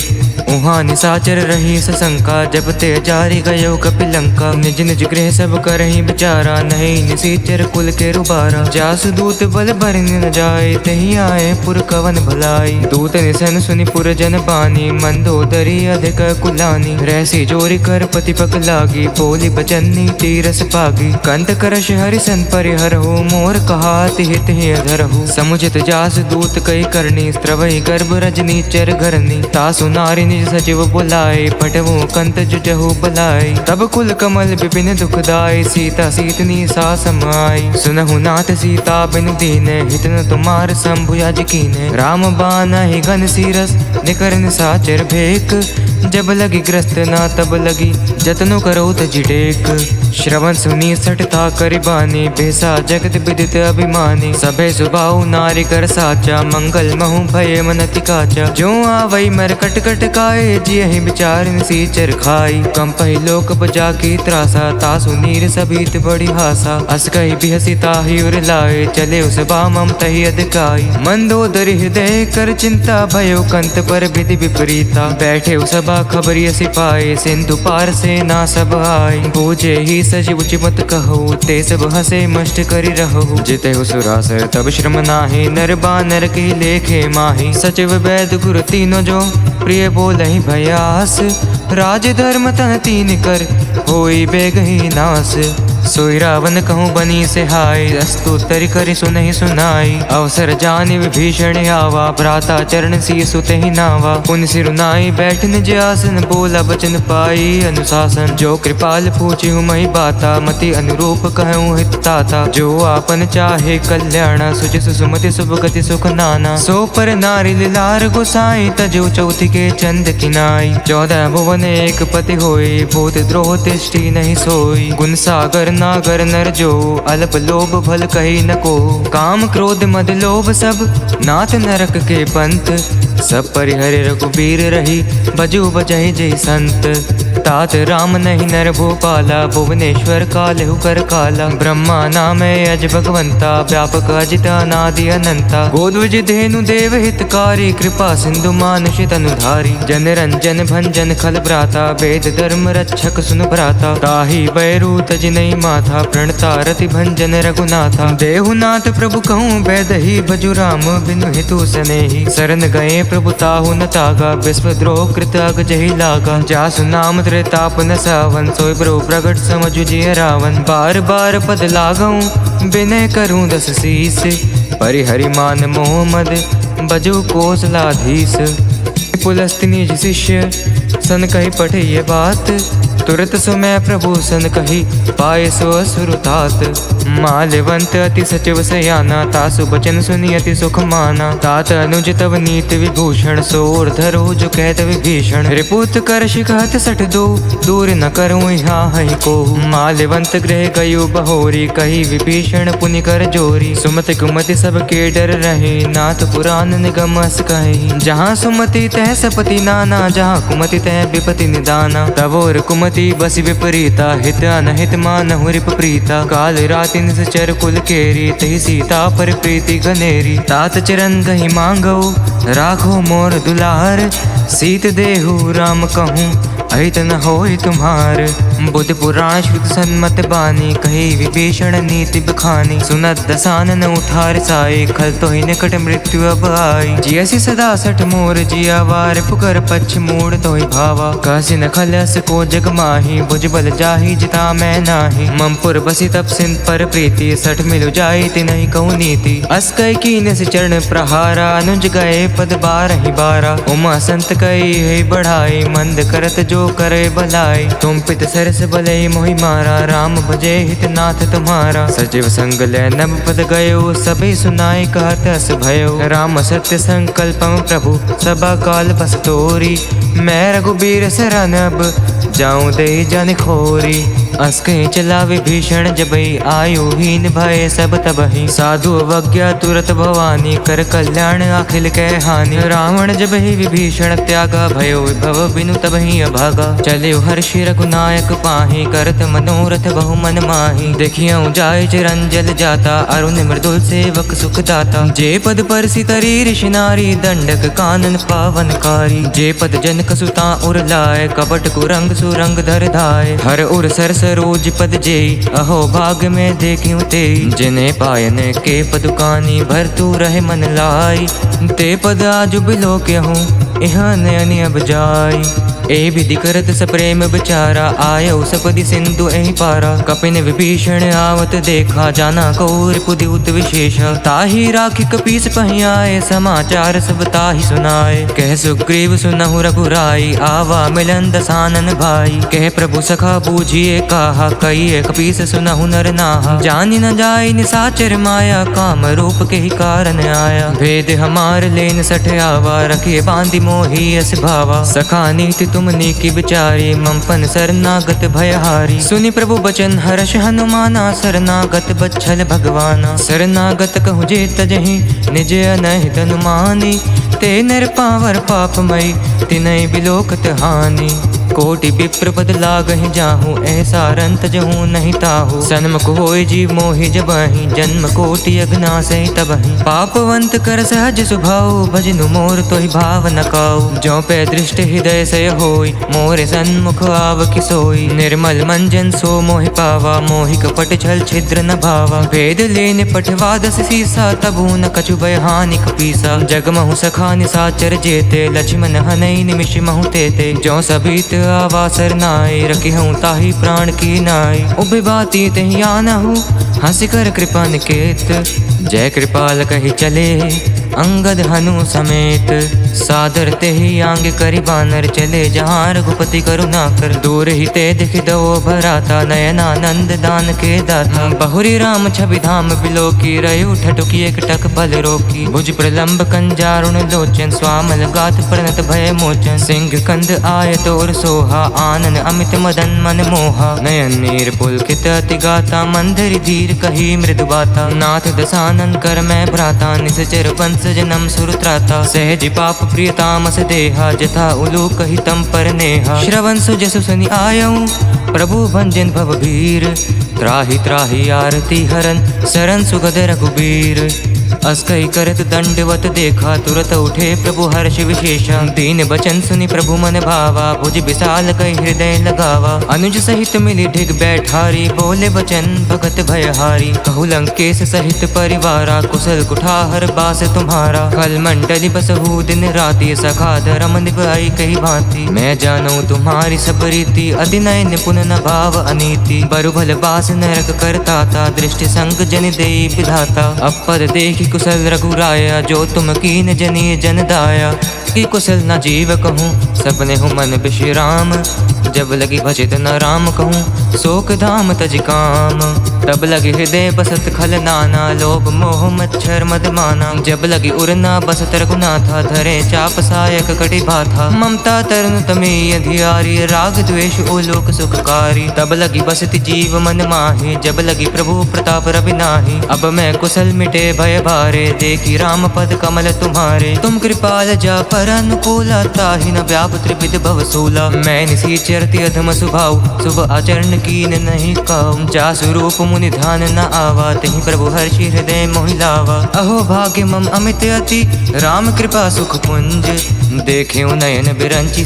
उहाँ निसाचर रही सशंका, जब ते जारी गयो कपि लंका। निज निज गृह सब करहि विचारा, नहीं निसीचर कुल के रुबारा। जासु दूत बल भरन न जाय, तहि आए पुर कवन भलाई। दूत निसन सुनि पुर जन बानी, मंदोदरी अधिक कुलानी। रहसी जोरी कर पति पक लागी, बोली बचन्नी तीरस पागी। कंत करश हरिसन परिहरहु, मोर कहा तिहित ही अधरहु। समुचित जास दूत कई करनी, स्त्रवहि गर्भ रजनी चर घरनी। तासु नारी निज सचिव बुलाए, पटवु कंत जुजहु बलाई। तब कुल कमल विपिन दुखदाई, सीता सीतनी सा समाई। सुनहु नाथ सीता बिनु दीने, हित न तुमार शंभु याज कीने। राम बानहि घन सीरस, निकर निसाचर भेक। जब लगी ग्रस्त ना तब लगी, जतनु करो तजि टेक। श्रवण सुनी सठता करिबानी, भेसा जगत विदित अभिमानी। सभे सुबाहु नारी कर साचा, मंगल महु भय मनति काचा। जो आवई मर कट कट काए, जियहि विचार निसीचर खाई। कंपहि लोक बजा की त्रासा, तासु नीर सबीत बड़ी हासा। अस कहि बिहसी ताहि उर लाए, चले उस बामम तहि अधिकाई। मंदोदरी हृदय कर चिंता, भयो कंत पर विधि विपरीता। बैठे सभा खबरिय सिपाही, सिंधु पार से ना सब आए। बूझे ही सजीव चिमत कहु, ते सब हसे मष्ट करि रहु। जिते सुरासर तब श्रम नाही, नर बानर की लेखे माही। सचिव वैद गुरु तीनों जो, प्रिय बोलहि भयास। राज धर्म तन तीन कर, होई बेगहि नास। सोई रावण कहूँ बनी से हाय, अस्तु तरि करि सुनहि सुनाई। अवसर जानि विभीषण आवा, भ्राता चरण सी सुते ही नावा। पुन सिरुनाई बैठ निज आसन, बोला बचन पाई अनुशासन। जो कृपाल पूछिहु मही बाता, मति अनुरूप कहूँ हित ताता। जो आपन चाहे कल्याण, सुचि सुमति शुभ गति सुख नाना। सो पर नारी लिलार गोसाई, तजो चौथी के चंद किनाई। 14 भुवन एक पति होई, भूत द्रोह तिष्ठि नहीं सोई। गुण सागर नागर नर जो, अल्प लोभ भल कही न को। काम क्रोध मद लोभ सब, नाथ नरक के पंथ। सब परिहर रघुबीर रही, बजु बजहि जय संत। तात राम नहीं नर भूपाला, भुवनेश्वर कालहु कर काला। ब्रह्मा नाम अज भगवंता, व्यापक अजित अनादि अनंता। गोध्वज धेनु देव हितकारी, कृपा सिंधु मानुष तनुधारी। जन रंजन भंजन खल भ्राता, वेद धर्म रक्षक सुन भ्राता। ताहि बैरू तज नहीं माथा, प्रणता रति भंजन रघुनाथा। देहुनाथ प्रभु कहूँ बैदही, भजु राम बिनु हितु सनेही। शरण गए प्रभु ताहु न तागा, विश्वद्रोह कृत अग जहि लागा। जासु नाम त्रिताप न सावन, सोई प्रभु प्रगट समझु जिय रावण। बार बार पद लागऊं विनय करूं दस शीस, परिहरि मान मोह मद बजु कोसलाधीश। पुलस्त्य निज शिष्य सन कही पठे ये बात, तुरत समय प्रभु सन कही पाए सो असुर तात। माल्यवंत अति सचिव सयाना, तासु बचन सुनि अति सुख माना। तात अनुज तव नीति विभूषण, सोर धरो जो कहत विभीषण। रिपुत कर शिखहत सठ दो, दूर न करूँ यहाँ हहि को। माल्यवंत गृह गयो बहोरी, कही विभीषण पुनि कर जोरी। सुमति कुमति सब के डर रहे, नाथ पुराण निगम अस कहे। जहाँ सुमति तह सपति नाना, जहाँ कुमति तह विपति निदाना। तवोर कुमति बसी विपरीता, हित अनहित मानहु रिप प्रीता। काल राति निश्चर कुल केरी, तहि सीता पर प्रीति घनेरी। तात चरण गहि मांगो, राखो मोर दुलार। सीत देहु राम कहूँ, अहित न होय तुम्हार। बुद्ध पुराण श्रुत सन्मत बानी, कही विभीषण नीति बखानी। सुनत दसानन उठार साई, खल तो ही निकट मृत्यु अब आई। जियसि सदा सठ मोर जिया, वार पुकर पक्ष मूड तो ही भावा। कहसि न खलस को जग माही, भुज बल जाहि जिता मैं नाही। ममपुर बसी तब सिंध पर प्रीति, सठ मिलु जाई तिनहि कहूँ नीति। अस कई कीन से चरण प्रहारा, अनुज गए पद बारहि बारा। उमा संत कई है बढ़ाई, मंद करत जो करे भलाई। तुम पित सरस बलई मोहि मारा, राम भजे हित नाथ तुम्हारा। सचिव संग ले नभ पद गयो, सभी सुनाई कहत अस भयो। राम सत्य संकल्पम प्रभु, सबा काल बस तोरी। मैं रघुबीर शरण अब, जाऊं दे जन खोरी। अस कहीं चला विभीषण जबहि, आयुहीन भय सब तबहि। साधु अवज्ञा तुरत भवानी, कर कल्याण अखिल कह हानि। रावण जबहि विभीषण त्यागा, भयो विभव बिनु तबहि अभागा। चलियो हर्षि रघुनायक पाहि, करत मनोरथ बहु मन माहि। देखियौ जाय चिरंजन जाता, अरुण मृदुल सेवक सुख दाता। जे पद परसि तरी ऋषि नारी, दंडक कानन पावनकारी। जे पद जनक सुता उर लाए, कपट कुरंग सुरंग धर धाय। हर उर सरस रोज पद जेई, अहो भाग में देखियो तेई। जिने पायन के पदुकानी, भर तू रहे मन लाई। ते पद आजु बिलो के हूँ, यहाँ नयन अब जाई। ए विधि करत सप्रेम बिचारा, आयो सपदि सिंधु एहि पारा। कपिन विभीषण आवत देखा, जाना कौर पुदिउत विशेष। ताहि राखि कपीस पहि आए, समाचार सब ताहि सुनाए। कह सुग्रीव सुनहु रघुराई, आवा मिलन दसानन भाई। कह प्रभु सखा बूझिए काहा, कहिए कपीस सुनहु नर नाहा। जानि न जाय निसाचर माया, काम रूप के ही कारण आया। भेद हमार लेन सठ आवा, रखे बांधि मोहि अस भावा। सखा नीति तुमनी की बिचारी, ममपन शरणागत भयहारी। सुनि प्रभु बचन हर्ष हनुमाना, शरणागत बच्छल भगवाना। शरणागत कहु जे तजहि, निज अनहित अनुमानी। ते नर पावर पापमयी, तिनहि बिलोकत हानि। कोटि विप्र पद लागहि जाहू, ऐसा रंत जहूँ नहीं ताहू। सन्मुख होय जीव मोहि जबहि, जन्म कोटि अघनासहि तबहि। पापवंत कर सहज स्वभाव, भजनु मोर तोहि भाव न काऊ। ज्यों पे दृष्ट हृदय सय होय, मोरे सन्मुख आव कि सोई। निर्मल मंजन सो मोहि पावा, मोहि कपट छल छिद्र न भावा। भेद लेन पठवा दस सीसा, तबु न कछु भय हानि कपीसा। जगमहु सखा निसाचर जेते, लक्ष्मण हनई निमिष महु तेते। ज्यों सबीत आवासर नाय, रखी हूँ ताही प्राण की नाय। उभे बाती तही आनहु, हंसी कर कृपा निकेत। जय कृपाल कही चले, अंगद हनु समेत। सादर ते ही आंग करी बानर, चले जहाँ रघुपति करुणा कर। दूर ही ते दिख दो भराता, नयनानंद दान के दाता। बहुरी राम छवि धाम बिलोकी, रयु ठटुकी एक टक बल रोकी। भुज प्रलंब कंजारुण लोचन, स्वामल गात प्रणत भय मोचन। सिंह कंद आय तोर सोहा, आनन अमित मदन मन मोहा। नयन नीर पुलकित अति गाता, मंदर धीर कही मृदु बाता। नाथ दसानन कर मैं भ्राता, निसचर वंश सहस जन्म सुरत्राता सहज पाप प्रियतामस देहा जथा उलूक हितम पर नेहा श्रवण सुजसु सनि आयऊं प्रभु भंजन भवभीर त्राहि त्राहि आरती हरन शरण सुगद रघुबीर अस्कई करत दंडवत देखा तुरत उठे प्रभु हर्ष विशेषा दीन बचन सुनि प्रभु मन भावा भुज विशाल कई हृदय लगावा अनुज सहित मिली ढिग बैठारी बोले बचन भगत भयहारी कहु लंकेश सहित परिवारा कुशल कुठार बास तुम्हारा कल मंडली बसहु दिन राति सखा धर्म निभाई कही भांति मैं जानू तुम्हारी सब रीति अति नय निपुण न भाव अनीति बरु भल बास नरक करता था दृष्टि संग जन देई विधाता अपद देखी कुशल रघुराया जो तुम कीन जनी जन दाया कि कुशल न जीव कहूँ सपने हूँ मन विश्राम जब लगी भजित न राम कहूँ शोक धाम तज काम तब लगी हृदय बसत खल नाना लोभ मोह मच्छर मद माना जब लगी उड़ना बसत रघुनाथा धरे चाप सायक कटि भाथा ममता तरुण तमेय अधियारी राग द्वेष ओ लोक सुखकारी तब लगी बसति जीव मन माही जब लगी प्रभु प्रताप रवि नाही अब मैं कुशल मिटे भय भारे देखी राम पद कमल तुम्हारे तुम कृपाल जा पर अनुकूला ताहि न व्याप त्रिविध भव सूला मैं निसीचरति अधम सुभाव शुभ आचरण कीन नहीं काऊ जा स्वरूप मुनि ध्यान न आवा तहि प्रभु हर्षि हृदय मोहि लावा अहो भाग्य मम अमित अति राम कृपा सुख पुंज देखे नयन बिरंची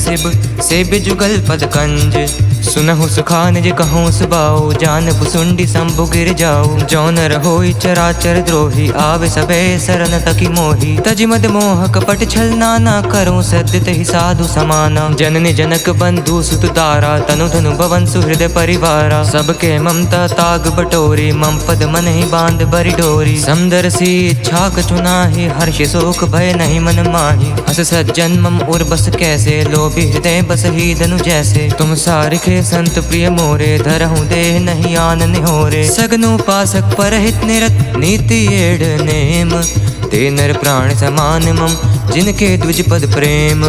सेब जुगल पद कंज सुनहु सुखा निज कहूँ सुबाऊ जान पुसुंडी शंभु गिर जाऊ जौन रहोई चराचर द्रोही आवे सबे शरण तकी मोही तज मद मोह कपट छल नाना करूं सद्य तहि साधु समाना जननी जनक बंधु सुत दारा तनु धनु भवन सुहृदय परिवारा सबके ममता ताग बटोरी मम पद मन ही बांध बरी डोरी समदर सी इच्छा कछु नाही हर्ष शोक भय नहीं मन माही अस सज्जन मम उर बस कैसे लोभी हृदय बस ही धनु जैसे तुम सारिखे संत प्रिय मोरे धरहूं देह नहीं आन निहोरे सगनु पासक परहित निरत नीति एड़ नेम ते नर प्राण समान मम जिनके द्विज पद प्रेम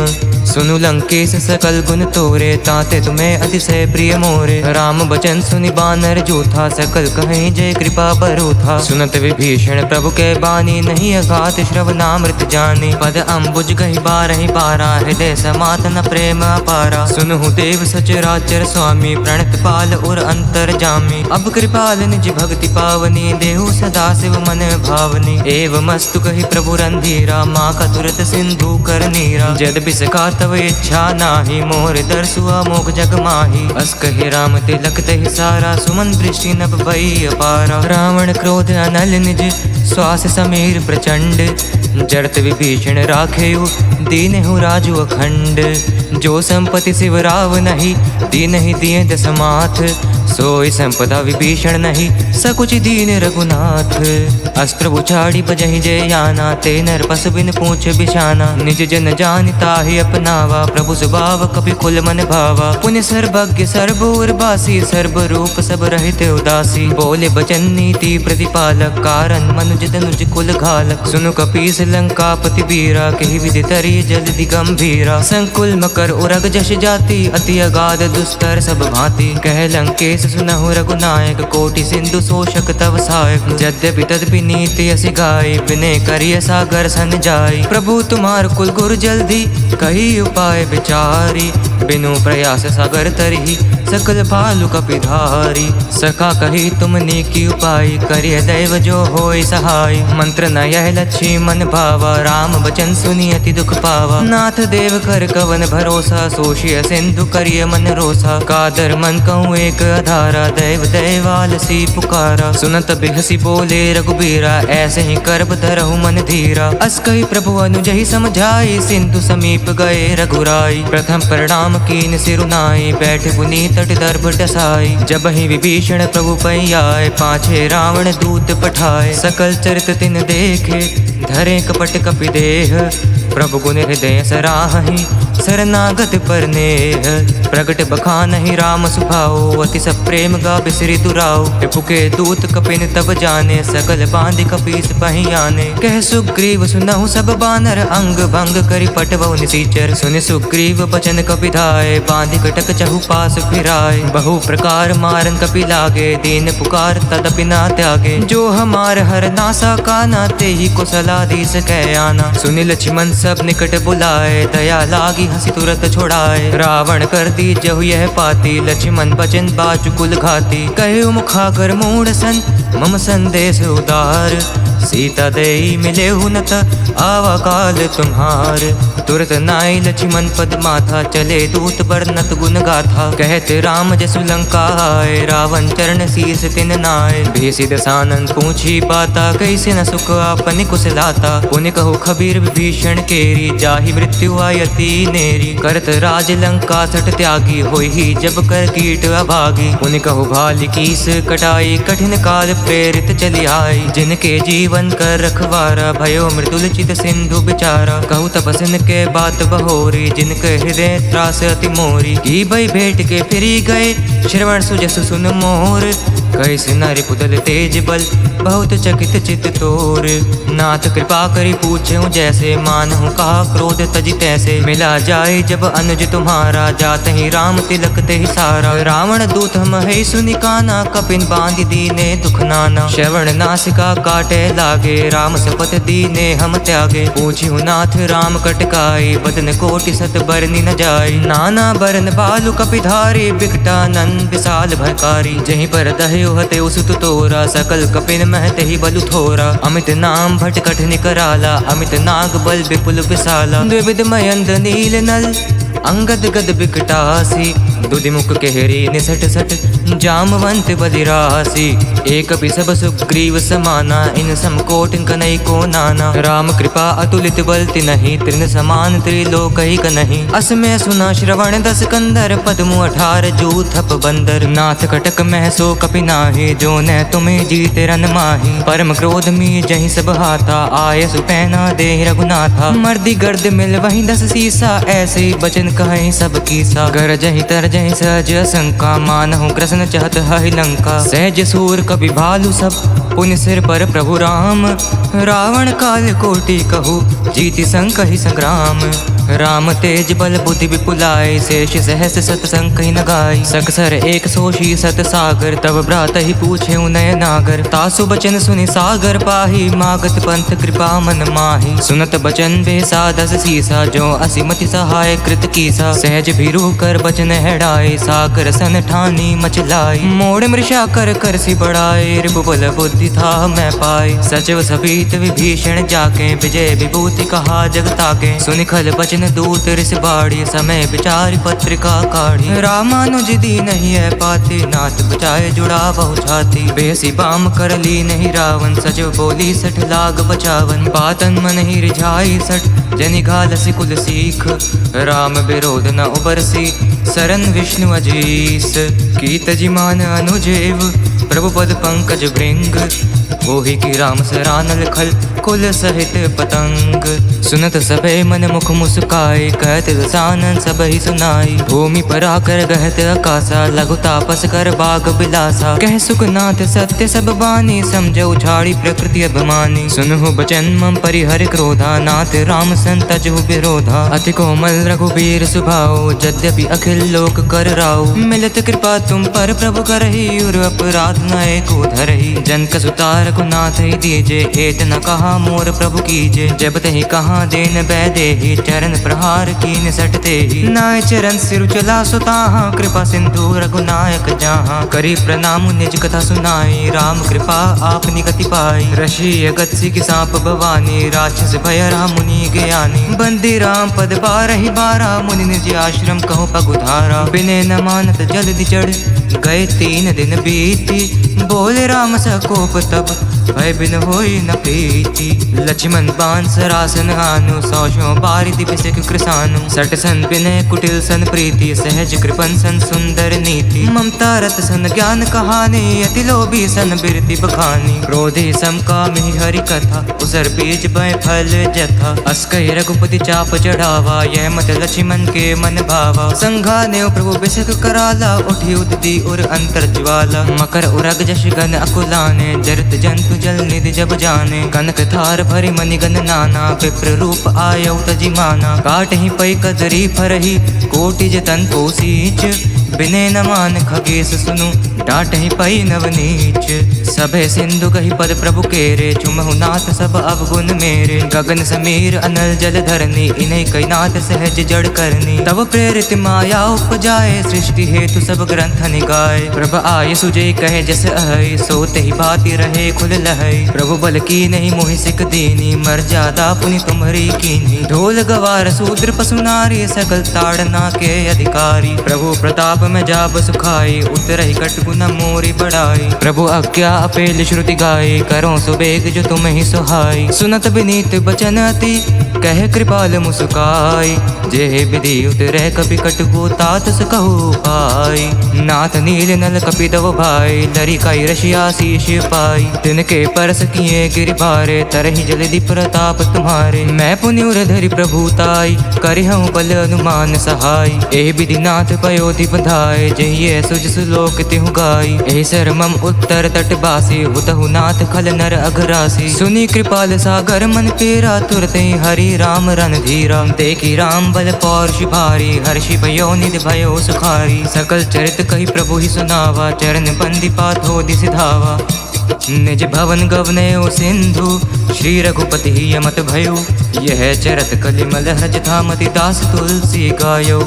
सुनु लंकेश सकल गुण तोरे ताते तुम्हें अतिशय प्रिय मोरे राम बचन सुनि बानर जूथा सकल कहीं जय कृपा बरूथा सुनत विभीषण प्रभु के बानी नहीं अघात श्रवणामृत जानी पद अम्बुज गहि बारहि बारा हृदय समातन प्रेम अपारा सुनहु देव सचराचर स्वामी प्रणत पाल और अंतर जामी अब कृपाल निज भक्ति पावनी देहु सदा शिव मन भावनी एवं मस्तु कहि प्रभु रंधीरा माँ का तुरत सिंधु कर नीरा जद बिसका तव इच्छा नाही मोर दर्शुआ मोग जग माही अस कहि राम तिलक तहि सारा सुमन दृष्टि नभ भई अपारा रावण क्रोध अनल निज श्वास समीर प्रचंड जरत विभीषण राखेउ दीनहु राजु अखंड जो संपत्ति शिव राव नहीं दीन ही दिए दसमाथ सोई संपदा विभीषण नहीं सकुच दीन रघुनाथ अस्त्र उछाड़ी बजहि जय याना ते नर पस बिन पूछ बिछाना निज जन जानता ही अपनावा प्रभु सुभाव कपि कुल मन भावा पुण्य सर्वज्ञ सर्वोर बासी सर्व रूप सब रहित उदासी बोले बचन नीति प्रतिपालक कारण मनुज धनुज कुल घालक सुनु कपीस लंकापति बीरा कहि विधि तरी जल्दि गंभीरा संकुल मकर उरग जश जाति अति अगाध दुस्तर सब भांति कह लंकेश सुनहु रघुनायक कोटि सिंधु शोषक तव सहायक यद्यपि तदपि नीति असि गाई विनय करिय सागर सन जाई प्रभु तुम्हार कुल गुर जल्दी कही उपाय विचारी बिनु प्रयास सागर तरही सकल भालु कपिधारी सखा कही तुम नीकी उपाय करिय दैव जो होय सहाय मंत्र न यह लक्ष्मी मन भावा राम बचन सुनी अति दुख पावा नाथ देव कर कवन भरोसा सोशिय सिंधु करिय मन रोसा कादर मन कहूँ एक आधारा दैव दैवाल सी पुकारा सुनत बिहसी बोले रघुबीरा ऐसे ही करब धरहु मन धीरा अस कही प्रभु अनुजहि समझाई सिंधु समीप गए रघुराई प्रथम प्रणाम कीन सिरुनाई बैठ पुनी तट दर्भ डसाई जब ही विभीषण प्रभु पै आए पाछे रावण दूत पठाए सकल चरित तिन देखे धरे कपट कपि देह प्रभु गुण हृदय सराहि शरणागत पर नेह प्रगट बखानहि राम सुभाओ। अति सब प्रेम गा बिसरि दुराओ। रिपुके दूत कपिन तब जाने सकल बांधि कपीस पहियाने। कह सुग्रीव सुनहु सब बानर अंग भंग करि पटवउ निसीचर। सुनि सुग्रीव बचन कपि धाय बांधि कटक चहु पास फिराय। बहु प्रकार मारन कपि लागे दीन पुकार तदपि ना त्यागे। जो हमार हर नासा काना तेहि को सलाधीस कह आना। सुनि लक्ष्मण सब निकट बुलाए दया लागी हंसी तुरत छोड़ाए। रावण कर दी जहु यह पाती लक्ष्मण बचन बाजु कुल घाती। कहे मुखाकर मूढ़ सन मम संदेश उदार। सीता देई मिले हुनत आवा काल तुम्हार। तुरत नाई लक्ष्मण पद माथा चले दूत बरनत गुण गाथा। कहते राम जसु लंका आए रावण चरण शीस तिन नाय। भेषि दसानन पूछी बाता कैसे न सुख आपनि कुशलाता। पुनि कहो खबीर विभीषण केरी जाहि मृत्यु आयति नेरी। करत राज लंका सठ त्यागी होई जब कर कीट अभागी। पुनि कहो भाल कीस कटाई कठिन काल प्रेरित चली आई। जिनके जीवन कर रखवारा भयो मृदुल चित सिंधु बिचारा। कहु तपस्विन के बात बहोरी जिनके हृदय त्रास अति मोरी। की भई भेंट के फिरी गए श्रवण सुजसु सुन मोर। कैसे नारी पुदल तेज बल बहुत चकित चित तोर। नाथ कृपा करी पूछूं जैसे मानहु कहा क्रोध तजी तैसे। मिला जाए जब अनुज तुम्हारा जात ही राम तिलक ते सारा। रावण दूत हम है सुनि काना कपिन बांधि दीने दुख नाना। श्रवण नासिका काटे लागे राम शपथ दीने हम त्यागे। पूछ्यु नाथ राम कटकाई बदन कोटि सत बरनी न जाय। नाना बरन बालु कपिधारी बिकटानन विशाल भयकारी। जहीं पर दह्यो हते उसुत तोरा सकल कपिन महते ही बलु थोरा। अमित नाम भट कठिन कराला अमित नाग बल विपुल विशाला। द्विविध मयंद नील नल अंगद गद बिकटासी। दुधिमुख केहरी निसट सट जामवंत बलिरासी। एक सब सुग्रीव समाना इन समकोट कनई को नाना। राम कृपा अतुलित बल तिनहि तृण समान त्रिलोक ही कनहि। असमय सुना श्रवण दस कंदर पद्मु 18 जू थप बंदर। नाथ कटक मह सो कपि नाहि जो न तुम्हें जीते रन माही। परम क्रोध में जहि सब हाथा आय सुपैना दे रघुनाथा। मर्दी गर्द मिल वही 10 सीसा ऐसे बचन कहे सब कीसा। गरजहि तरजहि सहज शंका मानहु कृष्ण चहत हहि लंका। सहज सूर कपि भालु सब पुनि सिर पर प्रभु राम। रावण काल कोटि कहु जीति संकहि संग्राम। राम तेज बल बुद्धि विपुलाई शेष सहस सत संकहि न गाई। सकसर 100 सत सागर तब भ्रात ही पूछे नय नागर। तासु बचन सुनि सागर पाही मागत पंथ कृपा मन माही। सुनत बचन बेसा 10 सीसा जो असीमति सहाय कृत कीसा। सहज भिरू कर बचन हेड़ाए सागर सन ठानी मचलाई। मोड़ मृषा कर करसी बढ़ाए रिपुबल बुद्धि था मैं पाए। सचिव सभीत विभीषण जाके विजय विभूति कहा जगताके। सुनि खल बचन दूत ऋष बाड़ी समय विचार पत्रिका काढ़ी। रामानुज दी नहीं है पाती नाथ बचाए जुड़ा बहु छाती। बेसी बाम कर ली नहीं रावण सचिव बोली 60 लाग बचावन। बातन मन ही रिझाई 60 जनि घालसी कुल सीख। राम विरोध न उबरसी सरन विष्णु अजीस। कीत जिमान अनुजेव प्रभु पद पंकज भृंग। वोहि की राम सरानल खल कुल सहित पतंग। सुनत सबे मन मुख मुस्काए कहत दसानन सब ही सुनाई। भूमि पर आकर गहत आकाशा लघु तापस कर बाग बिलासा। कह सुखनाथ सत्य सब बानी समझो छाड़ी प्रकृति अभिमानी। सुनहु बचन मम परिहर क्रोधा नाथ राम संतजहु विरोधा। अति कोमल रघुबीर सुभाओ यद्यपि अखिल लोक कर राओ। मिलत कृपा तुम पर प्रभु करहि उर अपराध नए को धरहि। जनक सुता रघुनाथ ही दीजे एत न कहा मोर प्रभु कीजे। जब तहि कहा देन बैदेहि चरण प्रहार कीन सटते ही। नाय चरण सिर चला सुताहा कृपा सिंधु रघुनायक जहाँ। करी प्रणाम निज कथा सुनाई राम कृपा आपनी गति पाई। ऋषि अगत सिख सांप भवानी राक्षस भय राम मुनि ज्ञानी। बंदी राम पद 12 मुनि निज आश्रम कहो पगुधारा। बिने न मानत जल्दि चढ़ गए 3 दिन बीती, बोले राम सकोप तब, भय बिन होई न प्रीति। लक्ष्मण बाण सरासन आनु, सौशो बारी दिव्य कृसानु। सट सन विनय कुटिल सन प्रीति, सहज कृपन सन सुंदर नीति। ममता रत सन ज्ञान कहानी, अति लोभी सन बिरति बखानी। क्रोधे समकामी हरि कथा, उसर बीज बय फल जथा। अस कहि रघुपति चाप चढ़ावा, यह मत लक्ष्मण के मन भावा। संघाने प्रभु बिसक कराला, उठी उदती उर अंतर ज्वाला। मकर उरग जश गन अकुलाने, जरत जंतु जल निधि जब जाने। कनक थार भरि मणिगन नाना, विप्र रूप आयौ तजि माना। काटहि पै कदरी फरहि, कोटि जतन कोसीच। बिने न मान खगेश सुनु, डांटहि पै नवनीच। सभे सिंधु कहि पद प्रभु केरे, चुमहु नाथ सब अवगुण मेरे। गगन समीर अनल जल धरनी, इन्हीं कई नाथ सहज जड़ करनी। तब प्रेरित माया उपजाए, सृष्टि हेतु सब ग्रंथ निगाए। प्रभ आय सुजय कहे जस अहै, सोते ही भांति रहे खुल लहै। प्रभु बल की नहीं मोहि सिक दीनी, मर्यादा पुनि तुम्हारी कीनी। ढोल गवार शूद्र पशु नारी, सकल ताड़ना के अधिकारी। प्रभु प्रताप में जाब सुखाई, उतरहि कटगुन मोरी बढ़ाई। प्रभु आज्ञा अपेल श्रुति गाई, करो सुबेग जो तुम ही सुहाई। सुनत विनीत बचन अति, कह कृपाल मुस्काई। जे विधि उतरे कपि कटगु, तात सकहु पाई। नाथ नील नल कपितव भाई, लरिकाई रशिया शीश पाई। तिनके परस किए गिरि भारे, तरहि जलधि प्रताप तुम्हारे। मैं पुनि उर धरि प्रभुताई, करिहउँ बल अनुमान सहाय। एहि विधि नाथ पयोधि बंधाए, जहिये सुज सुलोक तिहु गाई। एहि सर मम उत्तर तट बासी, हुतहु नाथ खल नर अघरासी। सुनी कृपाल सागर मन पेरा, तुरते हरि राम रन धीरा। देखी राम बल पौरुष भारी, हर्षि भयो निधि भयो सुखारी। सकल चरित कहि प्रभु ही सुनावा, चरण बंदी पाथो दिसि धावा। निज भवन गवनयो सिंधु, श्री रघुपति ही यमत भयो। यह चरत कलिमल हज धामति, दास तुलसी गायो।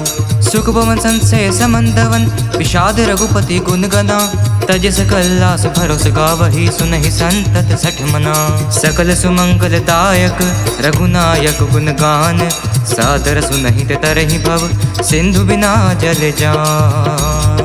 सुख भवन संशय समंदवन, विषाद रघुपति गुण गना। तज सकल आस भरोस गावही, सुनहि संतत सठ मना। सकल सुमंगल दायक रघुनायक गुण गान, सादर सुनहि ते तरहि भव, सिंधु बिना जल जान।